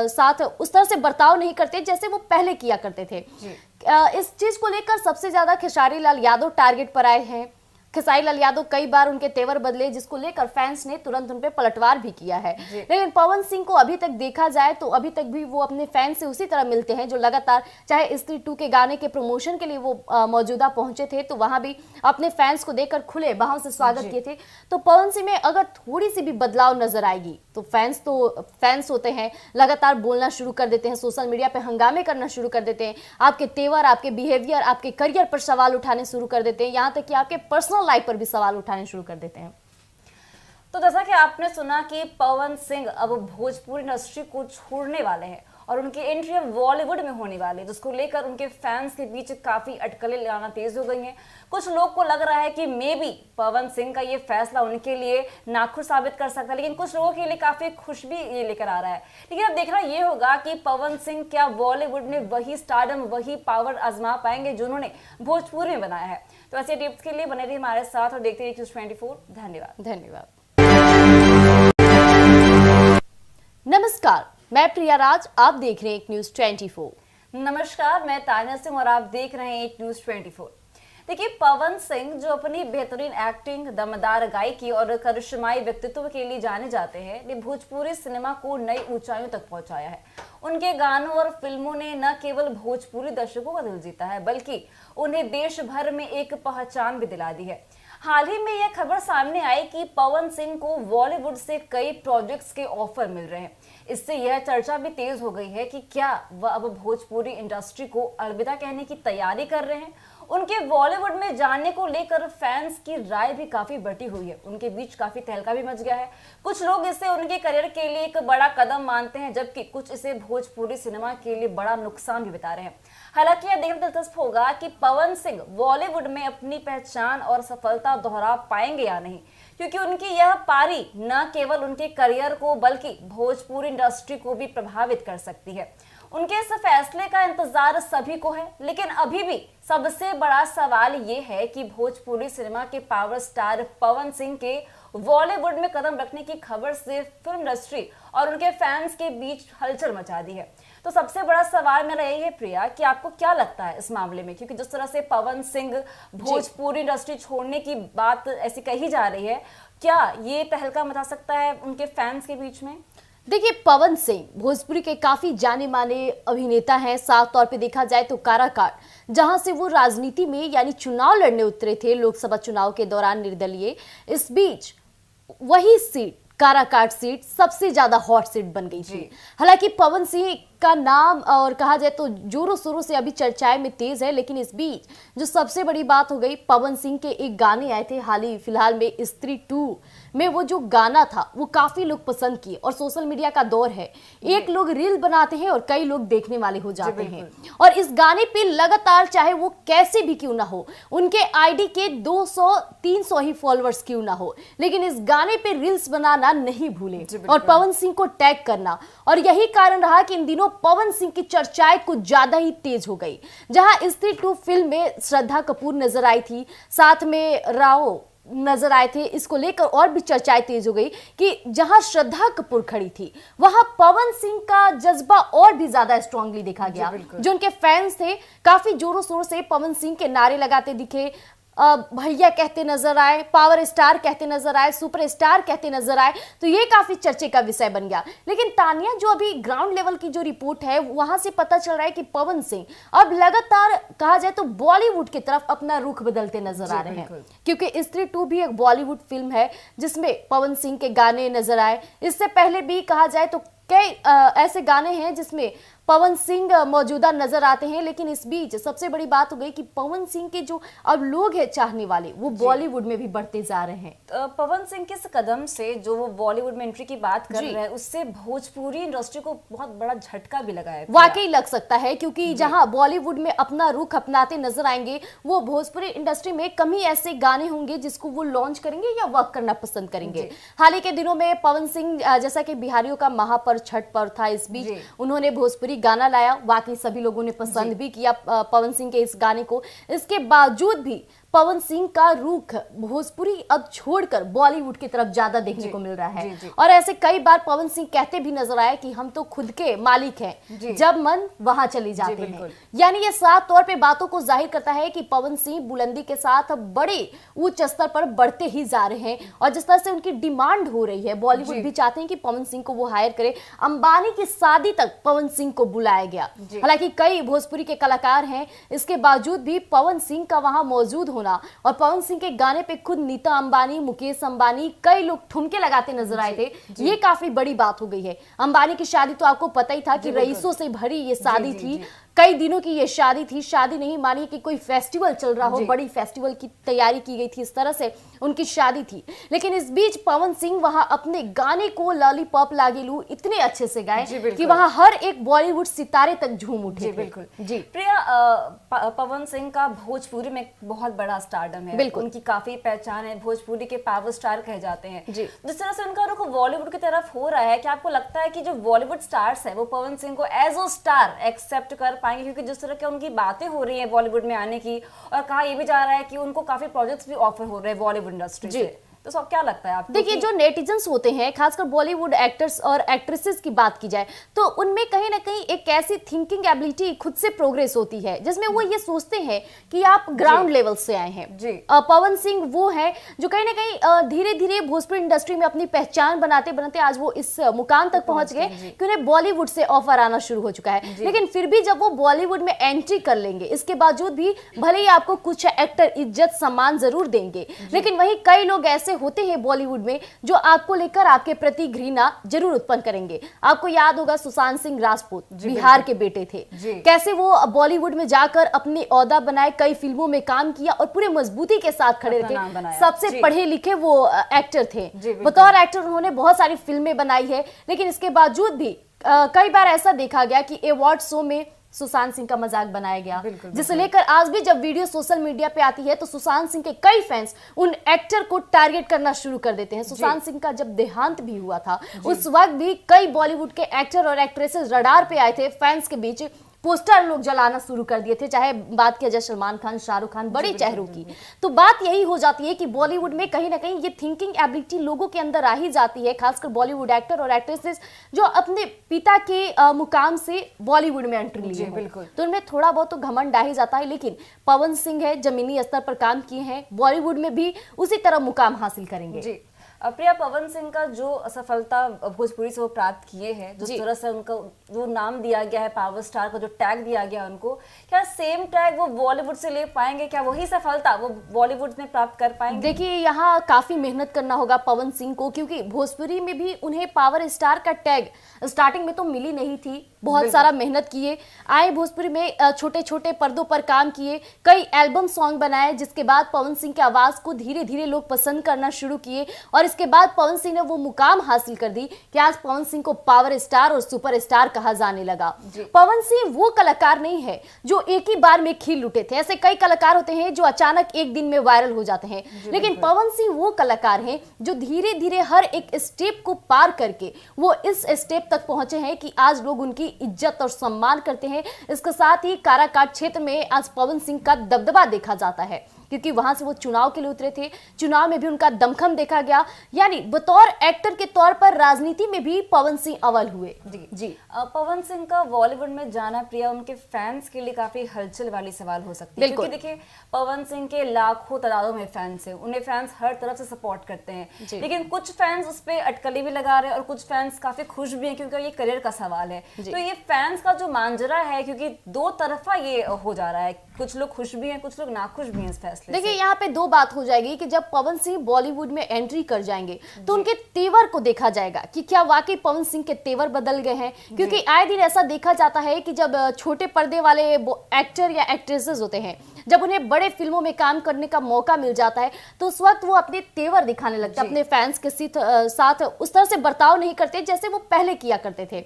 साथ उस तरह से बर्ताव नहीं करते जैसे वो पहले किया करते थे। इस चीज को लेकर सबसे ज्यादा खेसारी लाल यादव टारगेट पर आए हैं। खेसारी लाल यादव कई बार उनके तेवर बदले, जिसको लेकर फैंस ने तुरंत उन पे पलटवार भी किया है। लेकिन पवन सिंह को अभी तक देखा जाए तो अभी तक भी वो अपने फैंस से उसी तरह मिलते हैं जो लगातार, चाहे स्त्री 2 के गाने के प्रमोशन के लिए वो मौजूदा पहुंचे थे तो वहां भी अपने फैंस को देखकर खुले बाहों से स्वागत किए थे। तो पवन सिंह में अगर थोड़ी सी भी बदलाव नजर आएगी तो फैंस होते हैं, लगातार बोलना शुरू कर देते हैं, सोशल मीडिया पे हंगामे करना शुरू कर देते हैं, आपके तेवर, आपके बिहेवियर, आपके करियर पर सवाल उठाने शुरू कर देते हैं, यहाँ तक कि आपके पर्सनल लाइफ पर भी सवाल उठाने शुरू कर देते हैं। तो जैसा कि आपने सुना कि पवन सिंह अब भोजपुरी इंडस्ट्री को छोड़ने वाले हैं और उनकी एंट्री अब बॉलीवुड में होने वाली है, जिसको लेकर उनके फैंस के बीच काफी अटकलें लगाना तेज हो गई हैं। कुछ लोग को लग रहा है कि मे बी पवन सिंह का ये फैसला उनके लिए नाखुश साबित कर सकता है, लेकिन कुछ लोगों के लिए काफी खुश भी ये लेकर आ रहा है। लेकिन अब देखना ये होगा कि पवन सिंह क्या बॉलीवुड में वही स्टारडम, वही पावर आजमा पाएंगे जो उन्होंने भोजपुरी में बनाया है। तो ऐसे टिप्स के लिए बने रहिए हमारे साथ और देखते रहिए News24। धन्यवाद। नमस्कार, मैं प्रिया राज, आप देख रहे हैं News24। नमस्कार, मैं तानिया सिंह और आप देख रहे हैं News24। देखिए, पवन सिंह जो अपनी बेहतरीन एक्टिंग, दमदार गायकी और करिश्माई व्यक्तित्व के लिए जाने जाते हैं, ने भोजपुरी सिनेमा को नई ऊंचाइयों तक पहुंचाया है। उनके गानों और फिल्मों ने न केवल भोजपुरी दर्शकों का दिल जीता है, बल्कि उन्हें देश भर में एक पहचान भी दिला दी है। हाल ही में यह खबर सामने आई कि पवन सिंह को बॉलीवुड से कई प्रोजेक्ट्स के ऑफर मिल रहे हैं। इससे यह चर्चा भी तेज हो गई है कि क्या वह अब भोजपुरी इंडस्ट्री को अलविदा कहने की तैयारी कर रहे हैं। उनके बॉलीवुड में जाने को लेकर फैंस की राय भी काफी बटी हुई है। उनके बीच काफी तहलका भी मच गया है। कुछ लोग इसे उनके करियर के लिए एक बड़ा कदम मानते हैं, जबकि कुछ इसे भोजपुरी सिनेमा के लिए बड़ा नुकसान भी बता रहे हैं। हालांकि यह देखना दिलचस्प होगा कि पवन सिंह बॉलीवुड में अपनी पहचान और सफलता दोहरा पाएंगे या नहीं, क्योंकि उनकी यह पारी न केवल उनके करियर को बल्कि भोजपुरी इंडस्ट्री को भी प्रभावित कर सकती है। उनके इस फैसले का इंतजार सभी को है, लेकिन अभी भी सबसे बड़ा सवाल ये है कि भोजपुरी सिनेमा के पावर स्टार पवन सिंह के बॉलीवुड में कदम रखने की खबर से फिल्म इंडस्ट्री और उनके फैंस के बीच हलचल मचा दी है। तो सबसे बड़ा सवाल मेरा यही है प्रिया कि आपको क्या लगता है इस मामले में, क्योंकि जिस तरह से पवन सिंह भोजपुरी इंडस्ट्री छोड़ने की बात ऐसी कही जा रही है, क्या ये तहलका मचा सकता है उनके फैंस के बीच में? देखिए, पवन सिंह भोजपुरी के काफी जाने माने अभिनेता हैं। साफ तौर पे देखा जाए तो काराकाट, जहां से वो राजनीति में यानी चुनाव लड़ने उतरे थे लोकसभा चुनाव के दौरान निर्दलीय, इस बीच वही सीट काराकाट सीट सबसे ज्यादा हॉट सीट बन गई थी। हालांकि पवन सिंह का नाम और कहा जाए तो जोरों शोरों से अभी चर्चाएं में तेज है, लेकिन इस बीच जो सबसे बड़ी बात हो गई, पवन सिंह के एक गाने आए थे हाल ही फिलहाल में, स्त्री 2 में वो जो गाना था वो काफी लोग पसंद किए। और सोशल मीडिया का दौर है, एक लोग रील बनाते हैं और कई लोग देखने वाले हो जाते हैं। और इस गाने पे लगातार, चाहे वो कैसे भी क्यों ना हो, उनके आईडी के 200-300 ही फॉलोअर्स क्यों ना हो, लेकिन इस गाने पे रील्स बनाना नहीं भूले और पवन सिंह को टैग करना। और यही कारण रहा कि इन दिनों पवन सिंह की चर्चाएं कुछ ज्यादा ही तेज हो गई। जहां स्त्री 2 फिल्म में श्रद्धा कपूर नजर आई थी, साथ में राव नजर आए थे, इसको लेकर और भी चर्चाएं तेज हो गई कि जहां श्रद्धा कपूर खड़ी थी वहां पवन सिंह का जज्बा और भी ज्यादा स्ट्रांगली देखा गया। जो उनके फैंस थे काफी जोरों शोरों से पवन सिंह के नारे लगाते दिखे, भैया कहते नजर आए, पावर स्टार कहते नजर आए, सुपर स्टार कहते नजर आए। तो ये काफी चर्चे का विषय बन गया। लेकिन तानिया, जो अभी ग्राउंड लेवल की जो रिपोर्ट है वहां से पता चल रहा है कि पवन सिंह अब लगातार कहा जाए तो बॉलीवुड की तरफ अपना रुख बदलते नजर आ रहे हैं, क्योंकि स्त्री 2 भी एक बॉलीवुड फिल्म है जिसमें पवन सिंह के गाने नजर आए। इससे पहले भी कहा जाए तो कई ऐसे गाने हैं जिसमें पवन सिंह मौजूदा नजर आते हैं। लेकिन इस बीच सबसे बड़ी बात हो गई कि पवन सिंह के जो अब लोग हैं चाहने वाले, वो बॉलीवुड में भी बढ़ते जा रहे हैं। पवन सिंह के इस कदम से जो वो बॉलीवुड में एंट्री की बात कर रहे हैं, उससे भोजपुरी इंडस्ट्री को बहुत बड़ा झटका भी लगा है। वाकई लग सकता है, क्योंकि जहां बॉलीवुड में अपना रुख अपनाते नजर आएंगे, वो भोजपुरी इंडस्ट्री में कम ही ऐसे गाने होंगे जिसको वो लॉन्च करेंगे या वर्क करना पसंद करेंगे। हाल ही के दिनों में पवन सिंह, जैसा कि बिहारियों का महापर्व छठ पर्व था, इस बीच उन्होंने भोजपुरी गाना लाया। वाकई सभी लोगों ने पसंद भी किया पवन सिंह के इस गाने को। इसके बावजूद भी पवन सिंह का रुख भोजपुरी अब छोड़कर बॉलीवुड की तरफ ज्यादा देखने को मिल रहा है। और ऐसे कई बार पवन सिंह कहते भी नजर आए कि हम तो खुद के मालिक हैं, जब मन वहां चले जाते हैं। यानी ये साफ तौर पे बातों को जाहिर करता है कि पवन सिंह बुलंदी के साथ बड़े उच्च स्तर पर बढ़ते ही जा रहे हैं। और जिस तरह से उनकी डिमांड हो रही है, बॉलीवुड भी चाहते हैं कि पवन सिंह को वो हायर करे। अंबानी की शादी तक पवन सिंह को बुलाया गया। हालांकि कई भोजपुरी के कलाकार हैं, इसके बावजूद भी पवन सिंह का वहां मौजूद होना और पवन सिंह के गाने पे खुद नीता अंबानी, मुकेश अंबानी, कई लोग ठुमके लगाते नजर आए थे। ये काफी बड़ी बात हो गई है। अंबानी की शादी तो आपको पता ही था कि रईसों से भरी ये शादी थी, कई दिनों की ये शादी थी। शादी नहीं मानिए कि कोई फेस्टिवल चल रहा हो, बड़ी फेस्टिवल की तैयारी की गई थी, इस तरह से उनकी शादी थी। लेकिन इस बीच पवन सिंह वहां अपने गाने को लॉलीपॉप लागेलू इतने अच्छे से गाए कि वहां हर एक बॉलीवुड सितारे तक झूम उठे। बिल्कुल जी प्रिया, पवन सिंह का भोजपुरी में बहुत बड़ा स्टारडम है, उनकी काफी पहचान है, भोजपुरी के पावर स्टार कहे जाते हैं। जिस तरह से उनका रुख बॉलीवुड की तरफ हो रहा है, क्या आपको लगता है कि जो बॉलीवुड स्टार्स है वो पवन सिंह को एज अ स्टार एक्सेप्ट कर पाएंगे? क्योंकि जिस तरह की उनकी बातें हो रही हैं बॉलीवुड में आने की, और कहा यह भी जा रहा है कि उनको काफी प्रोजेक्ट्स भी ऑफर हो रहे हैं बॉलीवुड इंडस्ट्री से। तो सब क्या लगता है आपको? देखिए, जो नेटिजन्स होते हैं, खासकर बॉलीवुड एक्टर्स और एक्ट्रेसेस की बात की जाए तो उनमें कहीं ना कहीं एक ऐसी थिंकिंग एबिलिटी खुद से प्रोग्रेस होती है जिसमें वो ये सोचते हैं कि आप ग्राउंड लेवल से आए हैं। जी। पवन सिंह वो है जो कहीं ना कहीं धीरे धीरे भोजपुरी इंडस्ट्री में अपनी पहचान बनाते बनाते आज वो इस मुकाम तक पहुंच गए कि उन्हें बॉलीवुड से ऑफर आना शुरू हो चुका है। लेकिन फिर भी जब वो बॉलीवुड में एंट्री कर लेंगे, इसके बावजूद भी भले ही आपको कुछ एक्टर इज्जत सम्मान जरूर देंगे, लेकिन वहीं कई लोग ऐसे होते हैं बॉलीवुड में जो आपको लेकर आपके प्रति घृणा जरूर उत्पन्न करेंगे। आपको याद होगा सुशांत सिंह राजपूत बिहार के बेटे थे, कैसे वो बॉलीवुड में जाकर अपनी औहदा बनाए, कई फिल्मों में काम किया और पूरे मजबूती के साथ खड़े रहे। सबसे पढ़े लिखे वो एक्टर थे। बतौर एक्टर उन्होंने बहुत सारी फिल्में बनाई है, लेकिन इसके बावजूद भी कई बार ऐसा देखा गया कि अवार्ड शो में सुशांत सिंह का मजाक बनाया गया, जिसे लेकर आज भी जब वीडियो सोशल मीडिया पे आती है तो सुशांत सिंह के कई फैंस उन एक्टर को टारगेट करना शुरू कर देते हैं। सुशांत सिंह का जब देहांत भी हुआ था उस वक्त भी कई बॉलीवुड के एक्टर और एक्ट्रेसेस रडार पे आए थे, फैंस के बीच पोस्टर लोग जलाना शुरू कर दिए थे, चाहे बात किया जाए सलमान खान, शाहरुख खान, बड़े चेहरों की। तो बात यही हो जाती है कि बॉलीवुड में कहीं ना कहीं ये थिंकिंग एबिलिटी लोगों के अंदर आ ही जाती है, खासकर बॉलीवुड एक्टर और एक्ट्रेसेस जो अपने पिता के मुकाम से बॉलीवुड में एंट्री लिए हैं, तो उनमें थोड़ा बहुत तो घमंड आ ही जाता है। लेकिन पवन सिंह है, जमीनी स्तर पर काम किए हैं, बॉलीवुड में भी उसी तरह मुकाम हासिल करेंगे। प्रिया, पवन सिंह का जो सफलता भोजपुरी से वो प्राप्त किए हैं, जिस तरह से उनको जो नाम दिया गया है, पावर स्टार का जो टैग दिया गया उनको, क्या सेम टैग वो बॉलीवुड से ले पाएंगे? क्या वही सफलता वो बॉलीवुड में प्राप्त कर पाएंगे? देखिए, यहाँ काफी मेहनत करना होगा पवन सिंह को, क्योंकि भोजपुरी में भी उन्हें पावर स्टार का टैग स्टार्टिंग में तो मिली नहीं थी। बहुत सारा मेहनत किए, आए भोजपुरी में, छोटे छोटे पर्दों पर काम किए, कई एल्बम सॉन्ग बनाए, जिसके बाद पवन सिंह की आवाज को धीरे धीरे लोग पसंद करना शुरू किए और इसके बाद पवन सिंह ने वो मुकाम हासिल कर दी कि आज पवन सिंह को पावर स्टार और सुपर स्टार कहा जाने लगा। पवन सिंह वो कलाकार नहीं है जो एक ही बार में खिल उठे थे। ऐसे कई कलाकार होते हैं जो अचानक एक दिन में वायरल हो जाते हैं, लेकिन पवन सिंह वो कलाकार हैं जो धीरे धीरे हर एक स्टेप को पार करके वो इस स्टेप तक पहुंचे हैं कि आज लोग उनकी इज्जत और सम्मान करते हैं। इसके साथ ही काराकाट क्षेत्र में आज पवन सिंह का दबदबा देखा जाता है, क्योंकि वहां से वो चुनाव के लिए उतरे थे, चुनाव में भी उनका दमखम देखा गया। यानी बतौर एक्टर के तौर पर राजनीति में भी पवन सिंह अव्वल हुए। जी। पवन सिंह का बॉलीवुड में जाना, प्रिया, उनके फैंस के लिए काफी हलचल वाली सवाल हो सकती है, क्योंकि देखिए पवन सिंह के लाखों तादादों में फैंस है, उन्हें फैंस हर तरफ से सपोर्ट करते हैं, लेकिन कुछ फैंस उस पर अटकली भी लगा रहे हैं और कुछ फैंस काफी खुश भी हैं, क्योंकि ये करियर का सवाल है। तो ये फैंस का जो मांजरा है, क्योंकि दो तरफा ये हो जा रहा है, कुछ लोग खुश भी हैं, कुछ लोग नाखुश भी हैं इस फैसले से। देखिए, यहाँ पे दो बात हो जाएगी कि जब पवन सिंह बॉलीवुड में एंट्री कर जाएंगे तो उनके तेवर को देखा जाएगा कि क्या वाकई पवन सिंह के तेवर बदल गए हैं, क्योंकि आए दिन ऐसा देखा जाता है कि जब छोटे पर्दे वाले एक्टर या एक्ट्रेसेस होते हैं, जब उन्हें बड़े फिल्मों में काम करने का मौका मिल जाता है तो उस वक्त वो अपने तेवर दिखाने लगते हैं, अपने फैंस के साथ उस तरह से बर्ताव नहीं करते जैसे वो पहले किया करते थे।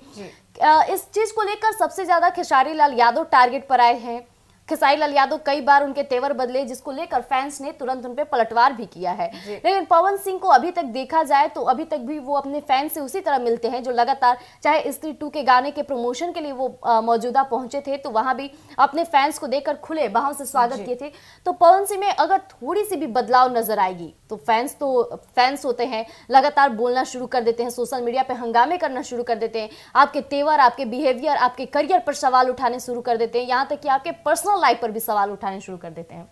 इस चीज को लेकर सबसे ज्यादा खेसारी लाल यादव टारगेट पर आए हैं। खेसारी लाल यादव कई बार उनके तेवर बदले, जिसको लेकर फैंस ने तुरंत उन पे पलटवार भी किया है। लेकिन पवन सिंह को अभी तक देखा जाए तो अभी तक भी वो अपने फैंस से उसी तरह मिलते हैं जो लगातार, चाहे स्त्री 2 के गाने के प्रमोशन के लिए वो मौजूदा पहुंचे थे तो वहां भी अपने फैंस को देखकर खुले बाहों से स्वागत किए थे। तो पवन सिंह में अगर थोड़ी सी भी बदलाव नजर आएगी तो फैंस होते हैं, लगातार बोलना शुरू कर देते हैं, सोशल मीडिया पे हंगामे करना शुरू कर देते हैं, आपके तेवर, आपके बिहेवियर, आपके करियर पर सवाल उठाने शुरू कर देते हैं, यहाँ तक कि आपके पर्सनल लाइफ पर भी सवाल उठाने शुरू कर देते हैं।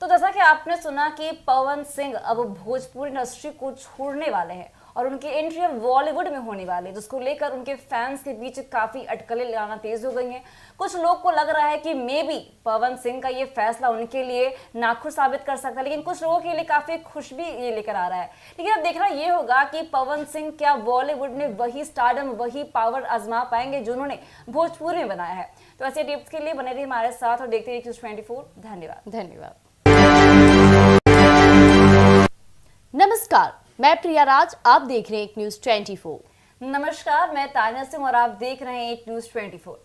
तो जैसा कि आपने सुना कि पवन सिंह अब भोजपुरी इंडस्ट्री को छोड़ने वाले हैं और उनकी एंट्री अब बॉलीवुड में होने वाली है, जिसको लेकर उनके फैंस के बीच काफी अटकलें लगाना तेज हो गई हैं। कुछ लोग को लग रहा है कि मे बी पवन सिंह का ये फैसला उनके लिए नाखुश साबित कर सकता है, लेकिन कुछ लोगों के लिए काफी खुश भी ये लेकर आ रहा है। लेकिन अब देखना ये होगा कि पवन सिंह क्या बॉलीवुड में वही स्टारडम, वही पावर आजमा पाएंगे जो उन्होंने भोजपुरी में बनाया है। तो ऐसे टिप्स के लिए बने रहिए हमारे साथ और देखते रहिए News24। धन्यवाद। नमस्कार, मैं प्रिया राज, आप देख रहे हैं News24। नमस्कार, मैं तानिया सिंह और आप देख रहे हैं News24।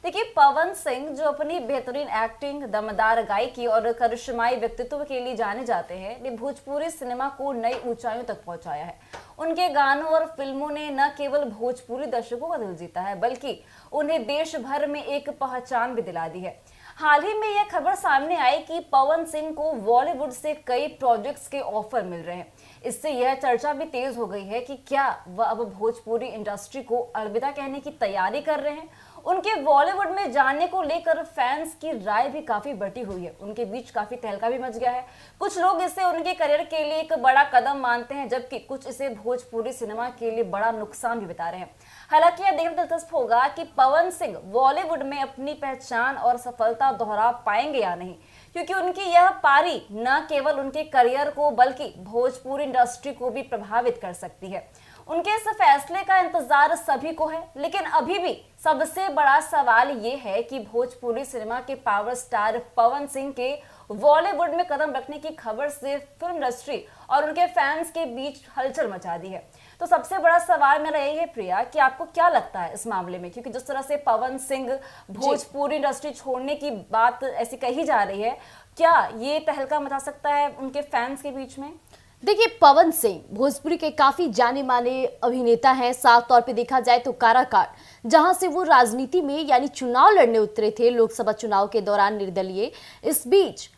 देखिए, पवन सिंह जो अपनी बेहतरीन एक्टिंग, दमदार गायकी और करिश्माई व्यक्तित्व के लिए जाने जाते हैं, ने भोजपुरी सिनेमा को नई ऊंचाइयों तक पहुंचाया है। उनके गानों और फिल्मों ने न केवल भोजपुरी दर्शकों का दिल जीता है, बल्कि उन्हें देश भर में एक पहचान भी दिला दी है। हाल ही में यह खबर सामने आई कि पवन सिंह को बॉलीवुड से कई प्रोजेक्ट्स के ऑफर मिल रहे हैं। इससे यह चर्चा भी तेज हो गई है कि क्या वह अब भोजपुरी इंडस्ट्री को अलविदा कहने की तैयारी कर रहे हैं। उनके बॉलीवुड में जाने को लेकर फैंस की राय भी काफी बटी हुई है। उनके बीच काफी तहलका भी मच गया है। कुछ लोग इसे उनके करियर के लिए एक बड़ा कदम मानते हैं, जबकि कुछ इसे भोजपुरी सिनेमा के लिए बड़ा नुकसान भी बता रहे हैं। हालांकि यह देखना दिलचस्प होगा कि पवन सिंह बॉलीवुड में अपनी पहचान और सफलता दोहरा पाएंगे या नहीं, क्योंकि उनकी यह पारी न केवल उनके करियर को बल्कि भोजपुरी इंडस्ट्री को भी प्रभावित कर सकती है। उनके इस फैसले का इंतजार सभी को है, लेकिन अभी भी सबसे बड़ा सवाल ये है कि भोजपुरी सिनेमा के पावर स्टार पवन सिंह के बॉलीवुड में कदम रखने की खबर से फिल्म इंडस्ट्री और उनके फैंस के बीच हलचल मचा दी है। तो सबसे बड़ा सवाल मेरा यही है प्रिया कि आपको क्या लगता है इस मामले में, क्योंकि जिस तरह से पवन सिंह भोजपुरी इंडस्ट्री छोड़ने की बात ऐसी कही जा रही है, क्या ये तहलका मचा सकता है उनके फैंस के बीच में? देखिए, पवन सिंह भोजपुरी के काफी जाने माने अभिनेता हैं। साफ तौर पे देखा जाए तो काराकाट, जहां से वो राजनीति में यानी चुनाव लड़ने उतरे थे लोकसभा चुनाव के दौरान निर्दलीय, इस बीच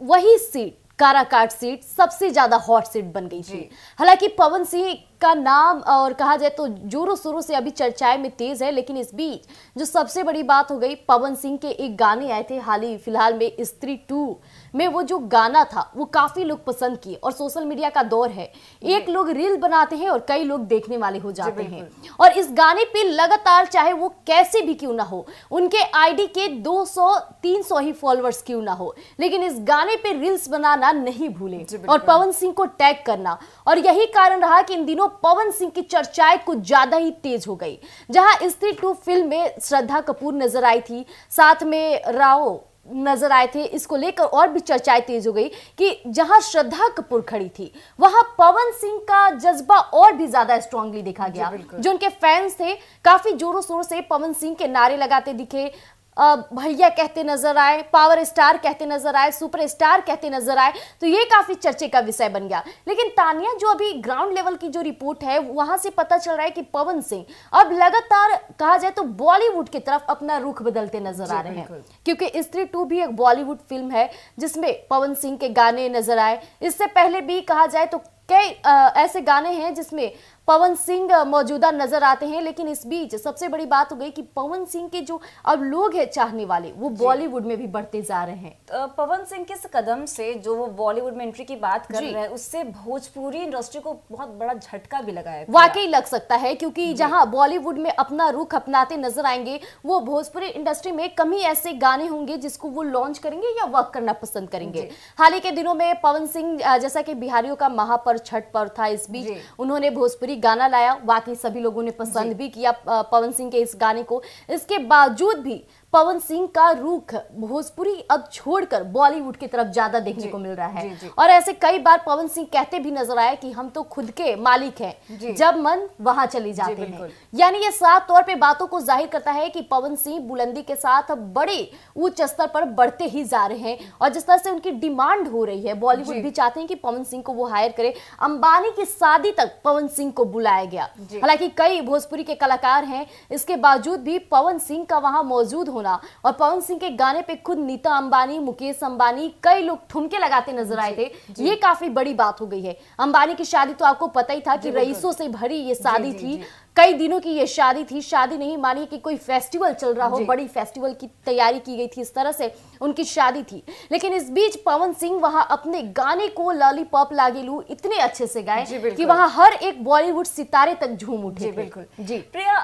वही सीट काराकाट सीट सबसे ज्यादा हॉट सीट बन गई थी। हालांकि पवन सिंह का नाम और कहा जाए तो जोरों शोरों से अभी चर्चाएं में तेज है, लेकिन इस बीच जो सबसे बड़ी बात हो गई, पवन सिंह के एक गाने आए थे हाल ही फिलहाल में, स्त्री 2 में वो जो गाना था वो काफी लोग पसंद किए। और सोशल मीडिया का दौर है, एक लोग रील बनाते हैं और कई लोग देखने वाले हो जाते हैं। और इस गाने पे लगातार, चाहे वो कैसे भी क्यों ना हो, उनके आईडी के 200-300 ही फॉलोअर्स क्यों ना हो, लेकिन इस गाने पे रील्स बनाना नहीं भूले और पवन सिंह को टैग करना। और यही कारण रहा कि इन दिनों पवन सिंह की चर्चाएं कुछ ज्यादा ही तेज हो गई। जहां स्त्री 2 फिल्म में श्रद्धा कपूर नजर आई थी, साथ में राव नजर आए थे, इसको लेकर और भी चर्चाएं तेज हो गई कि जहां श्रद्धा कपूर खड़ी थी वहां पवन सिंह का जज्बा और भी ज्यादा स्ट्रांगली देखा गया। जो उनके फैंस थे काफी जोरों शोरों से पवन सिंह के नारे लगाते दिखे, भैया कहते नजर आए, पावर स्टार कहते नजर आए, सुपर स्टार कहते नजर आए। तो ये काफी चर्चे का विषय बन गया। लेकिन तानिया, जो अभी ग्राउंड लेवल की जो रिपोर्ट है वहां से पता चल रहा है कि पवन सिंह अब लगातार कहा जाए तो बॉलीवुड की तरफ अपना रुख बदलते नजर आ रहे हैं, क्योंकि स्त्री 2 भी एक बॉलीवुड फिल्म है जिसमें पवन सिंह के गाने नजर आए। इससे पहले भी कहा जाए तो कई ऐसे गाने हैं जिसमें पवन सिंह मौजूदा नजर आते हैं। लेकिन इस बीच सबसे बड़ी बात हो गई कि पवन सिंह के जो अब लोग हैं चाहने वाले, वो बॉलीवुड में भी बढ़ते जा रहे हैं। तो पवन सिंह के इस कदम से जो वो बॉलीवुड में एंट्री की बात कर रहे हैं, उससे भोजपुरी इंडस्ट्री को बहुत बड़ा झटका भी लगा है। वाकई लग सकता है, क्योंकि जहां बॉलीवुड में अपना रुख अपनाते नजर आएंगे, वो भोजपुरी इंडस्ट्री में कम ही ऐसे गाने होंगे जिसको वो लॉन्च करेंगे या वर्क करना पसंद करेंगे। हाल ही के दिनों में पवन सिंह, जैसा कि बिहारियों का महापर्व छठ पर्व था, इस बीच उन्होंने भोजपुरी गाना लाया। वाकई सभी लोगों ने पसंद भी किया पवन सिंह के इस गाने को। इसके बावजूद भी पवन सिंह का रुख भोजपुरी अब छोड़कर बॉलीवुड की तरफ ज्यादा देखने को मिल रहा है। और ऐसे कई बार पवन सिंह कहते भी नजर आए कि हम तो खुद के मालिक हैं, जब मन वहां चले जाते हैं। यानी ये साफ तौर पे बातों को जाहिर करता है कि पवन सिंह बुलंदी के साथ बड़े उच्च स्तर पर बढ़ते ही जा रहे हैं। और जिस तरह से उनकी डिमांड हो रही है, बॉलीवुड भी चाहते हैं कि पवन सिंह को वो हायर करे। अंबानी की शादी तक पवन सिंह को बुलाया गया। हालांकि कई भोजपुरी के कलाकार हैं, इसके बावजूद भी पवन सिंह का वहां मौजूद होना और पवन सिंह के गाने पे खुद नीता अंबानी, मुकेश अंबानी, कई लोग ठुमके लगाते नजर आए थे। ये काफी बड़ी बात हो गई है। अंबानी की शादी तो आपको पता ही था कि रईसों से भरी ये शादी थी। कई दिनों की ये शादी थी, शादी नहीं मानिए कि कोई फेस्टिवल चल रहा हो, बड़ी फेस्टिवल की तैयारी की गई थी, इस तरह से उनकी शादी थी। लेकिन इस बीच पवन सिंह वहां अपने गाने को लॉलीपॉप लागेलू इतने अच्छे से गाए कि वहां हर एक बॉलीवुड सितारे तक झूम उठे। बिल्कुल जी प्रिया,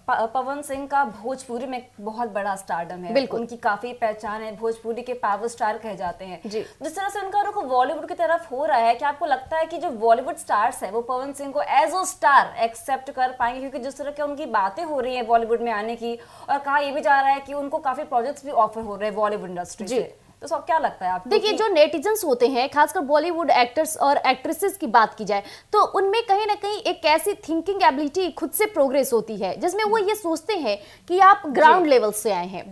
पवन सिंह का भोजपुरी में बहुत बड़ा स्टारडम है, उनकी काफी पहचान है, भोजपुरी के पावर स्टार कहे जाते हैं। जिस तरह से उनका रुख बॉलीवुड की तरफ हो रहा है, क्या आपको लगता है कि जो बॉलीवुड स्टार्स है वो पवन सिंह को एज अ स्टार एक्सेप्ट कर पाएंगे? क्योंकि जिस तरह की उनकी बातें हो रही हैं बॉलीवुड में आने की, और कहा यह भी जा रहा है कि उनको काफी प्रोजेक्ट्स भी ऑफर हो रहे हैं बॉलीवुड इंडस्ट्री से। तो सब क्या लगता है आपको? देखिए, जो नेटिजन्स होते हैं, खासकर बॉलीवुड एक्टर्स और एक्ट्रेसेस की बात की जाए तो उनमें कहीं ना कहीं एक ऐसी थिंकिंग एबिलिटी खुद से प्रोग्रेस होती है जिसमें वो ये सोचते हैं कि आप ग्राउंड लेवल से आए हैं।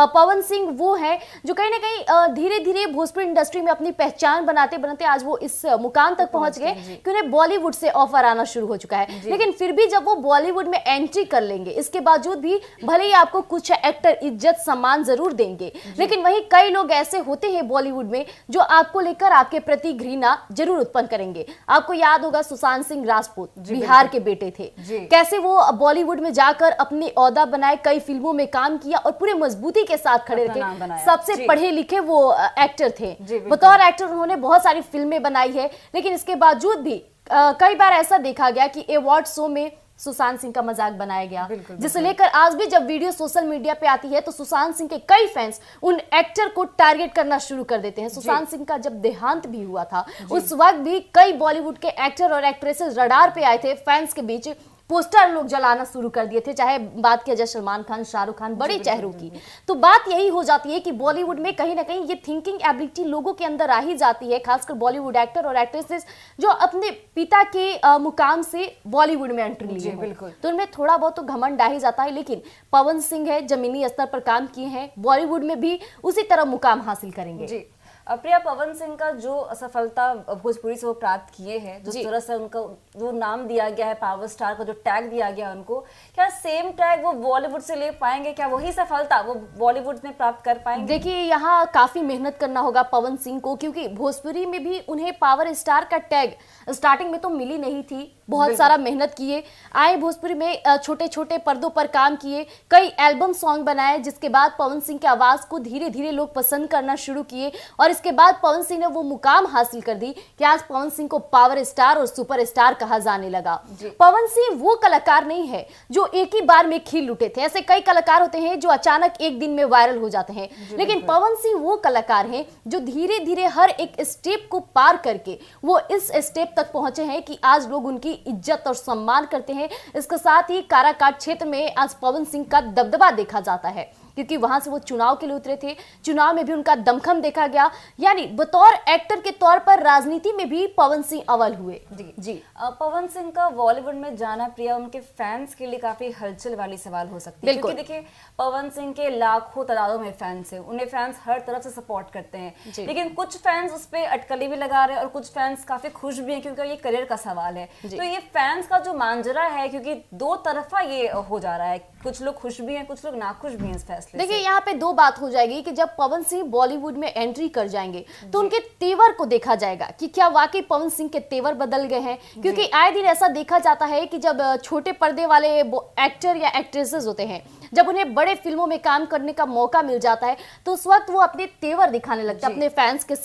पवन सिंह वो है जो कहीं ना कहीं धीरे धीरे भोजपुरी इंडस्ट्री में अपनी पहचान बनाते बनाते आज वो इस मुकाम तक पहुंच गए कि उन्हें बॉलीवुड से ऑफर आना शुरू हो चुका है। लेकिन फिर भी जब वो बॉलीवुड में एंट्री कर लेंगे, इसके बावजूद भी भले ही आपको कुछ एक्टर इज्जत सम्मान जरूर देंगे, लेकिन वहीं कई लोग ऐसे होते हैं बॉलीवुड में जो आपको लेकर आपके प्रति घृणा जरूर उत्पन्न करेंगे। आपको याद होगा सुशांत सिंह राजपूत बिहार के बेटे थे, कैसे वो बॉलीवुड में जाकर अपनी ओहदा बनाए, कई फिल्मों में काम किया और पूरे मजबूती के साथ खड़े रखे। सबसे पढ़े लिखे वो एक्टर थे, बतौर एक्टर उन्होंने बहुत सारी फिल्में बनाई है, लेकिन इसके बावजूद भी कई बार ऐसा देखा गया कि अवार्ड शो में सुशांत सिंह का मजाक बनाया गया, जिसे लेकर आज भी जब वीडियो सोशल मीडिया पे आती है तो सुशांत सिंह के कई फैंस उन एक्टर को टारगेट करना शुरू कर देते हैं। सुशांत सिंह का जब देहांत भी हुआ था उस वक्त भी कई बॉलीवुड के एक्टर और एक्ट्रेसेस रडार पे आए थे, फैंस के बीच पोस्टर लोग जलाना शुरू कर दिए थे, चाहे बात किया जाए सलमान खान, शाहरुख खान, बड़े चेहरों की। तो बात यही हो जाती है कि बॉलीवुड में कहीं ना कहीं ये थिंकिंग एबिलिटी लोगों के अंदर आ ही जाती है, खासकर बॉलीवुड एक्टर और एक्ट्रेसेस जो अपने पिता के मुकाम से बॉलीवुड में एंट्री लिए हैं, तो उनमें थोड़ा बहुत तो घमंड आ ही जाता है। लेकिन पवन सिंह है, जमीनी स्तर पर काम किए हैं, बॉलीवुड में भी उसी तरह मुकाम हासिल करेंगे। प्रिया, पवन सिंह का जो सफलता भोजपुरी से वो प्राप्त किए हैं, जिस तरह से उनका जो नाम दिया गया है, पावर स्टार का जो टैग दिया गया उनको, क्या सेम टैग वो बॉलीवुड से ले पाएंगे? क्या वही सफलता वो बॉलीवुड में प्राप्त कर पाएंगे? देखिए, यहाँ काफी मेहनत करना होगा पवन सिंह को, क्योंकि भोजपुरी में भी उन्हें पावर स्टार का टैग स्टार्टिंग में तो मिली नहीं थी। बहुत सारा मेहनत किए, आए भोजपुरी में, छोटे छोटे पर्दों पर काम किए, कई एल्बम सॉन्ग बनाए, जिसके बाद पवन सिंह की आवाज को धीरे धीरे लोग पसंद करना शुरू किए और इसके बाद पवन सिंह ने वो मुकाम हासिल कर दी कि आज पवन सिंह को पावर स्टार और सुपर स्टार कहा जाने लगा। पवन सिंह वो कलाकार नहीं है जो एक ही बार में खिल उठे थे, ऐसे कई कलाकार होते हैं जो अचानक एक दिन में वायरल हो जाते हैं, लेकिन पवन सिंह वो कलाकार हैं जो धीरे धीरे हर एक स्टेप को पार करके वो इस स्टेप तक पहुंचे हैं कि आज लोग उनकी इज्जत और सम्मान करते हैं। इसके साथ ही काराकाट क्षेत्र में आज पवन सिंह का दबदबा देखा जाता है, क्योंकि वहां से वो चुनाव के लिए उतरे थे, चुनाव में भी उनका दमखम देखा गया, यानी बतौर एक्टर के तौर पर राजनीति में भी पवन सिंह अव्वल हुए। जी पवन सिंह का बॉलीवुड में जाना, प्रिया, उनके फैंस के लिए काफी हलचल वाली सवाल हो सकती है, क्योंकि देखिए पवन सिंह के लाखों तादादों में फैंस है, उन्हें फैंस हर तरफ से सपोर्ट करते हैं, लेकिन कुछ फैंस उस पर अटकली भी लगा रहे हैं और कुछ फैंस काफी खुश भी हैं, क्योंकि ये करियर का सवाल है। तो ये फैंस का जो मांजरा है, क्योंकि दो तरफा ये हो जा रहा है, कुछ लोग खुश भी हैं, कुछ लोग नाखुश भी हैं इस फैसले से। देखिए, यहाँ पे दो बात हो जाएगी कि जब पवन सिंह बॉलीवुड में एंट्री कर जाएंगे तो उनके तेवर को देखा जाएगा कि क्या वाकई पवन सिंह के तेवर बदल गए हैं, क्योंकि आए दिन ऐसा देखा जाता है कि जब छोटे पर्दे वाले एक्टर या एक्ट्रेसेस होते हैं, जब उन्हें बड़े फिल्मों में काम करने का मौका मिल जाता है तो उस वक्त वो अपने तेवर दिखाने लगते हैं, अपने फैंस के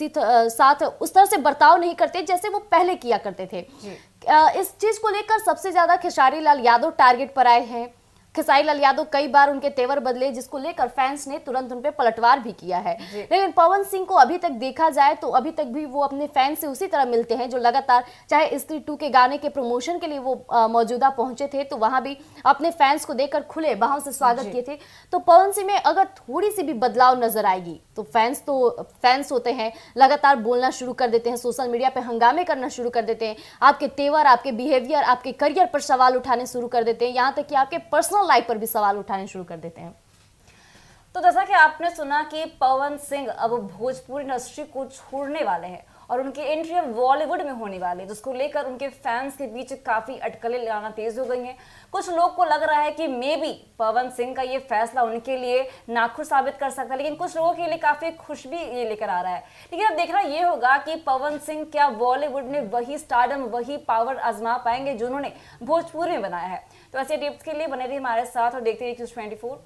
साथ उस तरह से बर्ताव नहीं करते जैसे वो पहले किया करते थे। इस चीज को लेकर सबसे ज्यादा खेसारी लाल यादव टारगेट पर आए हैं। खेसारी लाल यादव कई बार उनके तेवर बदले, जिसको लेकर फैंस ने तुरंत उन पे पलटवार भी किया है, लेकिन पवन सिंह को अभी तक देखा जाए तो अभी तक भी वो अपने फैंस से उसी तरह मिलते हैं जो लगातार, चाहे स्त्री 2 के गाने के प्रमोशन के लिए वो मौजूदा पहुंचे थे तो वहां भी अपने फैंस को देखकर खुले बाहों से स्वागत किए थे। तो पवन सिंह में अगर थोड़ी सी भी बदलाव नजर आएगी तो फैंस होते हैं, लगातार बोलना शुरू कर देते हैं, सोशल मीडिया पे हंगामे करना शुरू कर देते हैं, आपके तेवर, आपके बिहेवियर, आपके करियर पर सवाल उठाने शुरू कर देते हैं, यहाँ तक कि आपके पर्सनल लाइफ पर भी सवाल उठाने शुरू कर देते हैं। तो जैसा कि आपने सुना कि पवन सिंह अब भोजपुरी इंडस्ट्री को छोड़ने वाले हैं और उनकी एंट्री अब बॉलीवुड में होने वाली है, जिसको लेकर उनके फैंस के बीच काफी अटकलें लगाना तेज हो गई हैं। कुछ लोग को लग रहा है कि मे बी पवन सिंह का ये फैसला उनके लिए नाखुश साबित कर सकता है, लेकिन कुछ लोगों के लिए काफी खुश भी ये लेकर आ रहा है। लेकिन अब देखना ये होगा कि पवन सिंह क्या बॉलीवुड में वही स्टारडम, वही पावर आजमा पाएंगे जो उन्होंने भोजपुरी में बनाया है। तो ऐसे टिप्स के लिए बने रहिए हमारे साथ और देखते रहिए News24।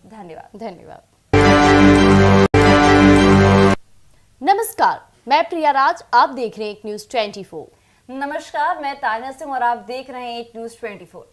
धन्यवाद। नमस्कार, मैं प्रिया राज, आप देख रहे हैं News24। नमस्कार, मैं तानिया सिंह और आप देख रहे हैं News24।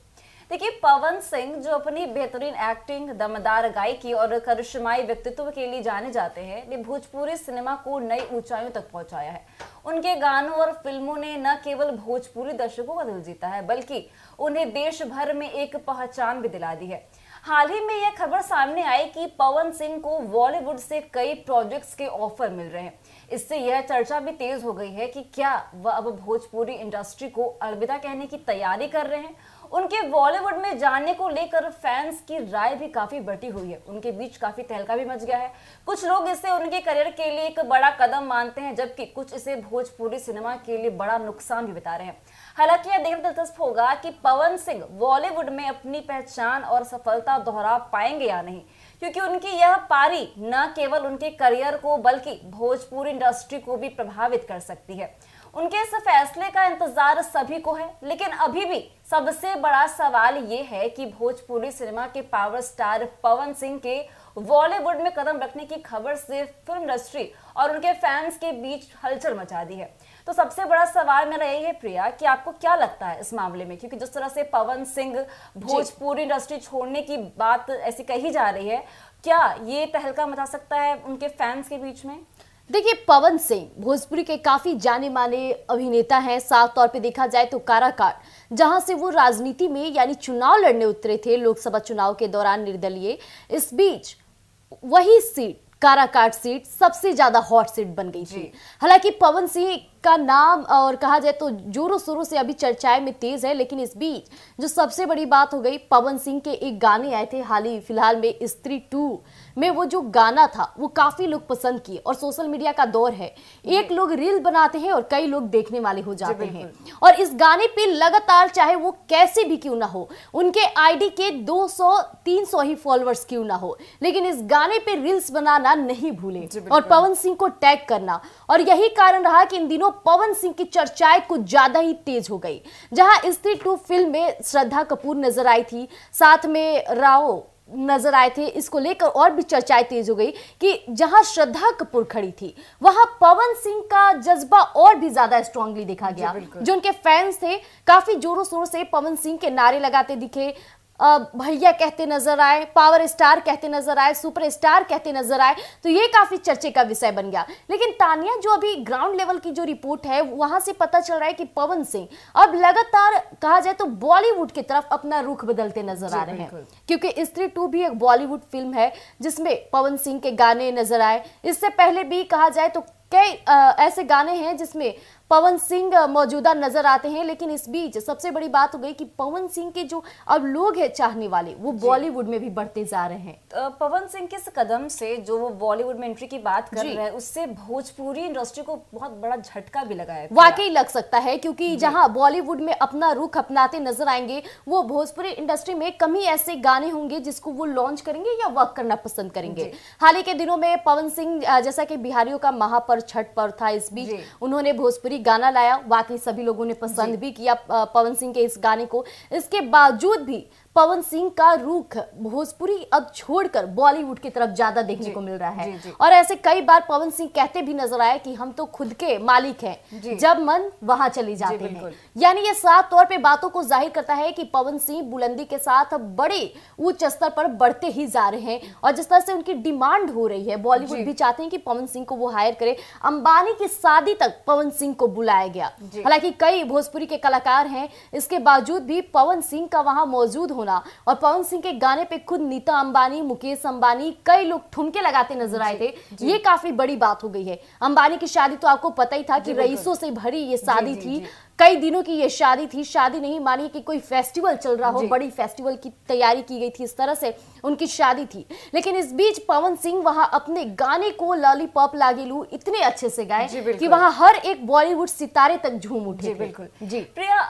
देखिए, पवन सिंह जो अपनी बेहतरीन एक्टिंग, दमदार गायकी और करिश्माई व्यक्तित्व के लिए जाने जाते हैं, ने भोजपुरी सिनेमा को नई ऊंचाइयों तक पहुंचाया है। उनके गानों और फिल्मों ने न केवल भोजपुरी दर्शकों का दिल जीता है, बल्कि उन्हें देश भर में एक पहचान भी दिला दी है। हाल ही में यह खबर सामने आई कि पवन सिंह को बॉलीवुड से कई प्रोजेक्ट्स के ऑफर मिल रहे हैं। इससे यह चर्चा भी तेज हो गई है कि क्या वह अब भोजपुरी इंडस्ट्री को अलविदा कहने की तैयारी कर रहे हैं। उनके बॉलीवुड में जाने को लेकर फैंस की राय भी काफी बटी हुई है। उनके बीच काफी तहलका भी मच गया है। कुछ लोग इसे उनके करियर के लिए एक बड़ा कदम मानते हैं, जबकि कुछ इसे भोजपुरी सिनेमा के लिए बड़ा नुकसान भी बता रहे हैं। हालांकि यह देखना दिलचस्प होगा कि पवन सिंह बॉलीवुड में अपनी पहचान और सफलता दोहरा पाएंगे या नहीं, क्योंकि उनकी यह पारी न केवल उनके करियर को बल्कि भोजपुरी इंडस्ट्री को भी प्रभावित कर सकती है। उनके इस फैसले का इंतजार सभी को है, लेकिन अभी भी सबसे बड़ा सवाल ये है कि भोजपुरी सिनेमा के पावर स्टार पवन सिंह के बॉलीवुड में कदम रखने की खबर से फिल्म इंडस्ट्री और उनके फैंस के बीच हलचल मचा दी है। तो सबसे बड़ा सवाल मेरा यही है प्रिया कि आपको क्या लगता है इस मामले में, क्योंकि जिस तरह से पवन सिंह भोजपुरी इंडस्ट्री छोड़ने की बात ऐसी कही जा रही है, क्या ये तहलका मचा सकता है उनके फैंस के बीच में? देखिए, पवन सिंह भोजपुरी के काफी जाने माने अभिनेता हैं। साफ तौर पे देखा जाए तो काराकाट, जहां से वो राजनीति में यानी चुनाव लड़ने उतरे थे लोकसभा चुनाव के दौरान निर्दलीय, इस बीच वही सीट काराकाट सीट सबसे ज्यादा हॉट सीट बन गई थी। हालांकि पवन सिंह का नाम और कहा जाए तो जोरों शोरों से अभी चर्चाएं में तेज है, लेकिन इस बीच जो सबसे बड़ी बात हो गई, पवन सिंह के एक गाने आए थे हाल ही फिलहाल में, स्त्री 2 में वो जो गाना था वो काफी लोग पसंद किए। और सोशल मीडिया का दौर है, एक लोग रील बनाते हैं और कई लोग देखने वाले हो जाते हैं। और इस गाने पे लगातार, चाहे वो कैसे भी क्यों ना हो, उनके आईडी के 200-300 ही फॉलोअर्स क्यों ना हो, लेकिन इस गाने पे रील्स बनाना नहीं भूले और पवन सिंह को टैग करना। और यही कारण रहा कि इन दिनों पवन सिंह की चर्चाएं कुछ ज्यादा ही तेज हो गई। जहां स्त्री 2 फिल्म में श्रद्धा कपूर नजर आई थी, साथ में राव नजर आए थे, इसको लेकर और भी चर्चाएं तेज हो गई कि जहां श्रद्धा कपूर खड़ी थी वहां पवन सिंह का जज्बा और भी ज्यादा स्ट्रांगली देखा गया। जो उनके फैंस थे काफी जोरों शोरों से पवन सिंह के नारे लगाते दिखे, भैया कहते नजर आए, पावर स्टार कहते नजर आए, सुपर स्टार कहते नजर आए। तो ये काफी चर्चे का विषय बन गया। लेकिन तानिया, जो अभी ग्राउंड लेवल की जो रिपोर्ट है वहां से पता चल रहा है कि पवन सिंह अब लगातार कहा जाए तो बॉलीवुड की तरफ अपना रुख बदलते नजर आ रहे हैं, क्योंकि स्त्री 2 भी एक बॉलीवुड फिल्म है जिसमें पवन सिंह के गाने नजर आए। इससे पहले भी कहा जाए तो कई ऐसे गाने हैं जिसमें पवन सिंह मौजूदा नजर आते हैं। लेकिन इस बीच सबसे बड़ी बात हो गई कि पवन सिंह के जो अब लोग हैं चाहने वाले, वो बॉलीवुड में भी बढ़ते जा रहे हैं। पवन सिंह के इस कदम से जो वो बॉलीवुड में एंट्री की बात कर रहे हैं, उससे भोजपुरी इंडस्ट्री को बहुत बड़ा झटका भी लगा है। वाकई लग सकता है, क्योंकि जहां बॉलीवुड में अपना रुख अपनाते नजर आएंगे, वो भोजपुरी इंडस्ट्री में कम ही ऐसे गाने होंगे जिसको वो लॉन्च करेंगे या वर्क करना पसंद करेंगे। हाल ही के दिनों में पवन सिंह जैसा कि बिहारियों का महापर्व छठ पर्व था, इस बीच उन्होंने भोजपुरी गाना लाया। वाकई सभी लोगों ने पसंद भी किया पवन सिंह के इस गाने को। इसके बावजूद भी पवन सिंह का रुख भोजपुरी अब छोड़कर बॉलीवुड की तरफ ज्यादा देखने को मिल रहा है। और ऐसे कई बार पवन सिंह कहते भी नजर आए कि हम तो खुद के मालिक हैं, जब मन वहां चले जाते हैं। यानी ये साफ तौर पे बातों को जाहिर करता है कि पवन सिंह बुलंदी के साथ बड़े उच्च स्तर पर बढ़ते ही जा रहे हैं। और जिस तरह से उनकी डिमांड हो रही है, बॉलीवुड भी चाहते हैं कि पवन सिंह को वो हायर करे। अंबानी की शादी तक पवन सिंह को बुलाया गया। हालांकि कई भोजपुरी के कलाकार हैं, इसके बावजूद भी पवन सिंह का वहां मौजूद होना और पवन सिंह के गाने पे खुद नीता अंबानी, मुकेश अंबानी, कई लोग ठुमके लगाते नजर आए थे। ये काफी बड़ी बात हो गई है। अंबानी की शादी तो आपको पता ही था कि रईसों से भरी ये शादी थी, कई दिनों की ये शादी थी। शादी नहीं मानिए कि कोई फेस्टिवल चल रहा हो, बड़ी फेस्टिवल की तैयारी की गई थी, इस तरह से उनकी शादी थी। लेकिन इस बीच पवन सिंह वहां अपने गाने को लॉलीपॉप लागेलू इतने अच्छे से गाए कि वहां हर एक बॉलीवुड सितारे तक झूम उठे। बिल्कुल जी प्रिया,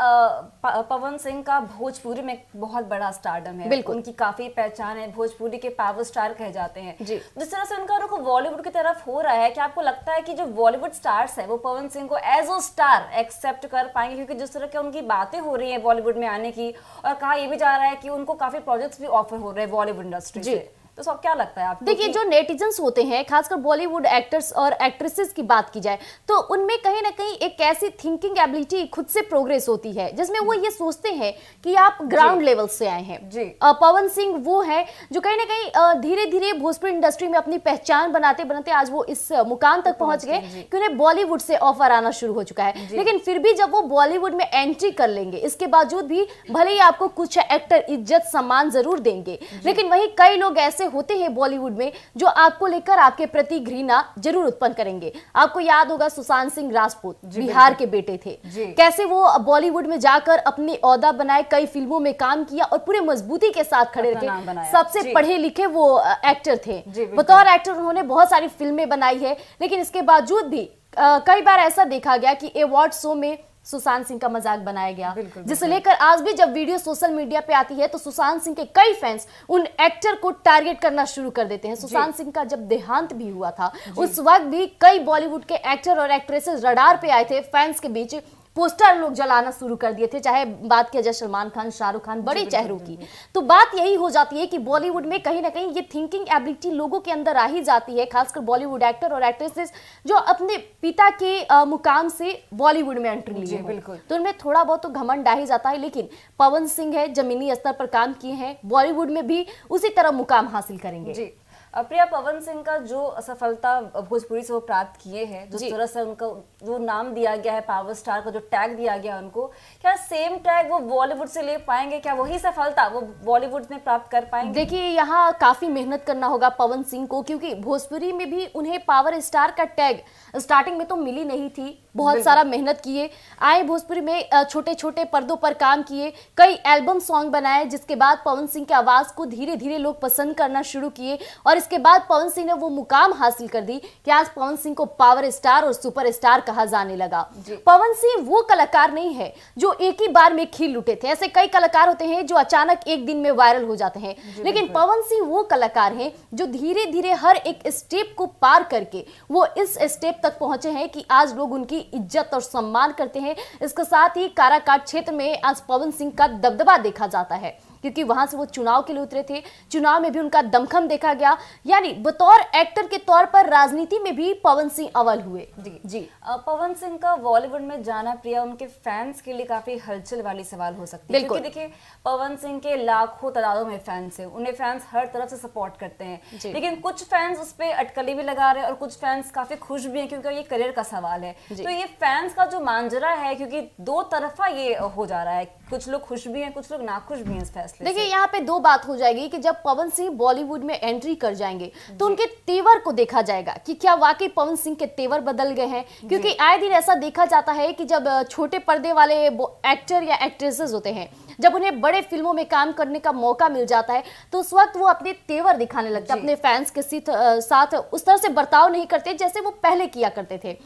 पवन सिंह का भोजपुरी में बहुत बड़ा स्टारडम है, उनकी काफी पहचान है, भोजपुरी के पावर स्टार कहे जाते हैं। जिस तरह से उनका रुख बॉलीवुड की तरफ हो रहा है, क्या आपको लगता है कि जो बॉलीवुड स्टार्स है वो पवन सिंह को एज अ स्टार एक्सेप्ट कर पाएंगे? क्योंकि जिस तरह की उनकी बातें हो रही हैं बॉलीवुड में आने की, और कहा यह भी जा रहा है कि उनको काफी प्रोजेक्ट्स भी ऑफर हो रहे हैं बॉलीवुड इंडस्ट्री से। तो सब क्या लगता है आपको? देखिए, जो नेटिजन्स होते हैं, खासकर बॉलीवुड एक्टर्स और एक्ट्रेसेस की बात की जाए तो उनमें कहीं ना कहीं एक ऐसी थिंकिंग एबिलिटी खुद से प्रोग्रेस होती है जिसमें वो ये सोचते हैं कि आप ग्राउंड लेवल से आए हैं। जी। पवन सिंह वो है जो कहीं ना कहीं धीरे धीरे भोजपुरी इंडस्ट्री में अपनी पहचान बनाते बनाते आज वो इस मुकाम तक पहुंच गए कि उन्हें बॉलीवुड से ऑफर आना शुरू हो चुका है। लेकिन फिर भी जब वो बॉलीवुड में एंट्री कर लेंगे, इसके बावजूद भी भले ही आपको कुछ एक्टर इज्जत सम्मान जरूर देंगे, लेकिन वहीं कई लोग ऐसे होते हैं बॉलीवुड में जो आपको लेकर आपके प्रति घृणा जरूर उत्पन्न करेंगे। आपको याद होगा सुशांत सिंह राजपूत बिहार के बेटे थे, कैसे वो बॉलीवुड में जाकर अपनी ओहदा बनाए, कई फिल्मों में काम किया और पूरे मजबूती के साथ खड़े रखे। सबसे पढ़े लिखे वो एक्टर थे, बतौर एक्टर उन्होंने बहुत सारी फिल्में बनाई है। लेकिन इसके बावजूद भी कई बार ऐसा देखा गया कि अवार्ड शो में सुशांत सिंह का मजाक बनाया गया, जिसे लेकर आज भी जब वीडियो सोशल मीडिया पे आती है तो सुशांत सिंह के कई फैंस उन एक्टर को टारगेट करना शुरू कर देते हैं। सुशांत सिंह का जब देहांत भी हुआ था उस वक्त भी कई बॉलीवुड के एक्टर और एक्ट्रेसेस रडार पे आए थे, फैंस के बीच पोस्टर लोग जलाना शुरू कर दिए थे, चाहे बात किया जाए सलमान खान, शाहरुख खान, बड़े चेहरों की। तो बात यही हो जाती है कि बॉलीवुड में कहीं ना कहीं ये थिंकिंग एबिलिटी लोगों के अंदर आ ही जाती है, खासकर बॉलीवुड एक्टर और एक्ट्रेसेस जो अपने पिता के मुकाम से बॉलीवुड में एंट्री लिए हैं, तो उनमें थोड़ा बहुत तो घमंड आ ही जाता है। लेकिन पवन सिंह है, जमीनी स्तर पर काम किए हैं, बॉलीवुड में भी उसी तरह मुकाम हासिल करेंगे। प्रिया, पवन सिंह का जो सफलता भोजपुरी से वो प्राप्त किए हैं, जिस तरह से उनको जो नाम दिया गया है, पावर स्टार का जो टैग दिया गया उनको, क्या सेम टैग वो बॉलीवुड से ले पाएंगे? क्या वही सफलता वो बॉलीवुड में प्राप्त कर पाएंगे? देखिए, यहाँ काफी मेहनत करना होगा पवन सिंह को, क्योंकि भोजपुरी में भी उन्हें पावर स्टार का टैग स्टार्टिंग में तो मिली नहीं थी। बहुत सारा मेहनत किए, आए भोजपुरी में, छोटे छोटे पर्दों पर काम किए, कई एल्बम सॉन्ग बनाए, जिसके बाद पवन सिंह की आवाज को धीरे धीरे लोग पसंद करना शुरू किए और इसके बाद पवन सिंह ने वो मुकाम हासिल कर दी कि आज पवन सिंह को पावर स्टार और सुपर स्टार कहा जाने लगा। पवन सिंह वो कलाकार नहीं है जो एक ही बार में खिल उठे थे, ऐसे कई कलाकार होते हैं जो अचानक एक दिन में वायरल हो जाते हैं, लेकिन पवन सिंह वो कलाकार हैं जो धीरे धीरे हर एक स्टेप को पार करके वो इस स्टेप तक पहुंचे हैं कि आज लोग उनकी इज्जत और सम्मान करते हैं। इसके साथ ही काराकाट क्षेत्र में आज पवन सिंह का दबदबा देखा जाता है, क्योंकि वहां से वो चुनाव के लिए उतरे थे, चुनाव में भी उनका दमखम देखा गया, यानी बतौर एक्टर के तौर पर राजनीति में भी पवन सिंह अव्वल हुए। जी। पवन सिंह का बॉलीवुड में जाना, प्रिया, उनके फैंस के लिए काफी हलचल वाली सवाल हो सकती है, क्योंकि देखिए पवन सिंह के लाखों तादादों में फैंस है, उन्हें फैंस हर तरफ से सपोर्ट करते हैं, लेकिन कुछ फैंस उस पर अटकली भी लगा रहे हैं और कुछ फैंस काफी खुश भी हैं, क्योंकि ये करियर का सवाल है। तो ये फैंस का जो मांजरा है, क्योंकि दो तरफा ये हो जा रहा है, कुछ लोग खुश भी हैं, कुछ लोग नाखुश भी हैं इस फैसले से। देखिए, यहाँ पे दो बात हो जाएगी कि जब पवन सिंह बॉलीवुड में एंट्री कर जाएंगे तो उनके तेवर को देखा जाएगा कि क्या वाकई पवन सिंह के तेवर बदल गए हैं, क्योंकि आए दिन ऐसा देखा जाता है कि जब छोटे पर्दे वाले एक्टर या एक्ट्रेसेस होते हैं, जब उन्हें बड़े फिल्मों में काम करने का मौका मिल जाता है तो उस वक्त वो अपने तेवर दिखाने लगते हैं, अपने फैंस के साथ उस तरह से बर्ताव नहीं करते जैसे वो पहले किया करते थे।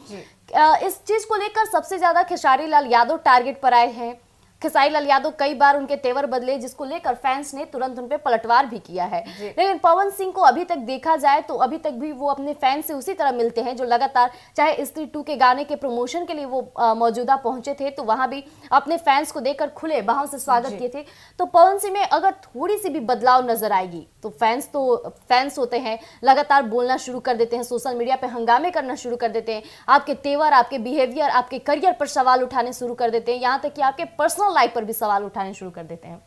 इस चीज को लेकर सबसे ज्यादा खेसारी लाल यादव टारगेट पर आए हैं। खेसारी लाल यादव कई बार उनके तेवर बदले, जिसको लेकर फैंस ने तुरंत उन पे पलटवार भी किया है। लेकिन पवन सिंह को अभी तक देखा जाए तो अभी तक भी वो अपने फैंस से उसी तरह मिलते हैं जो लगातार, चाहे स्त्री 2 के गाने के प्रमोशन के लिए वो मौजूदा पहुंचे थे तो वहां भी अपने फैंस को देखकर खुले बाहों से स्वागत किए थे। तो पवन सिंह में अगर थोड़ी सी भी बदलाव नजर आएगी तो फैंस होते हैं, लगातार बोलना शुरू कर देते हैं, सोशल मीडिया पे हंगामे करना शुरू कर देते हैं, आपके तेवर, आपके बिहेवियर, आपके करियर पर सवाल उठाने शुरू कर देते हैं, यहाँ तक कि आपके पर्सनल लाइफ पर भी सवाल उठाने शुरू कर देते हैं।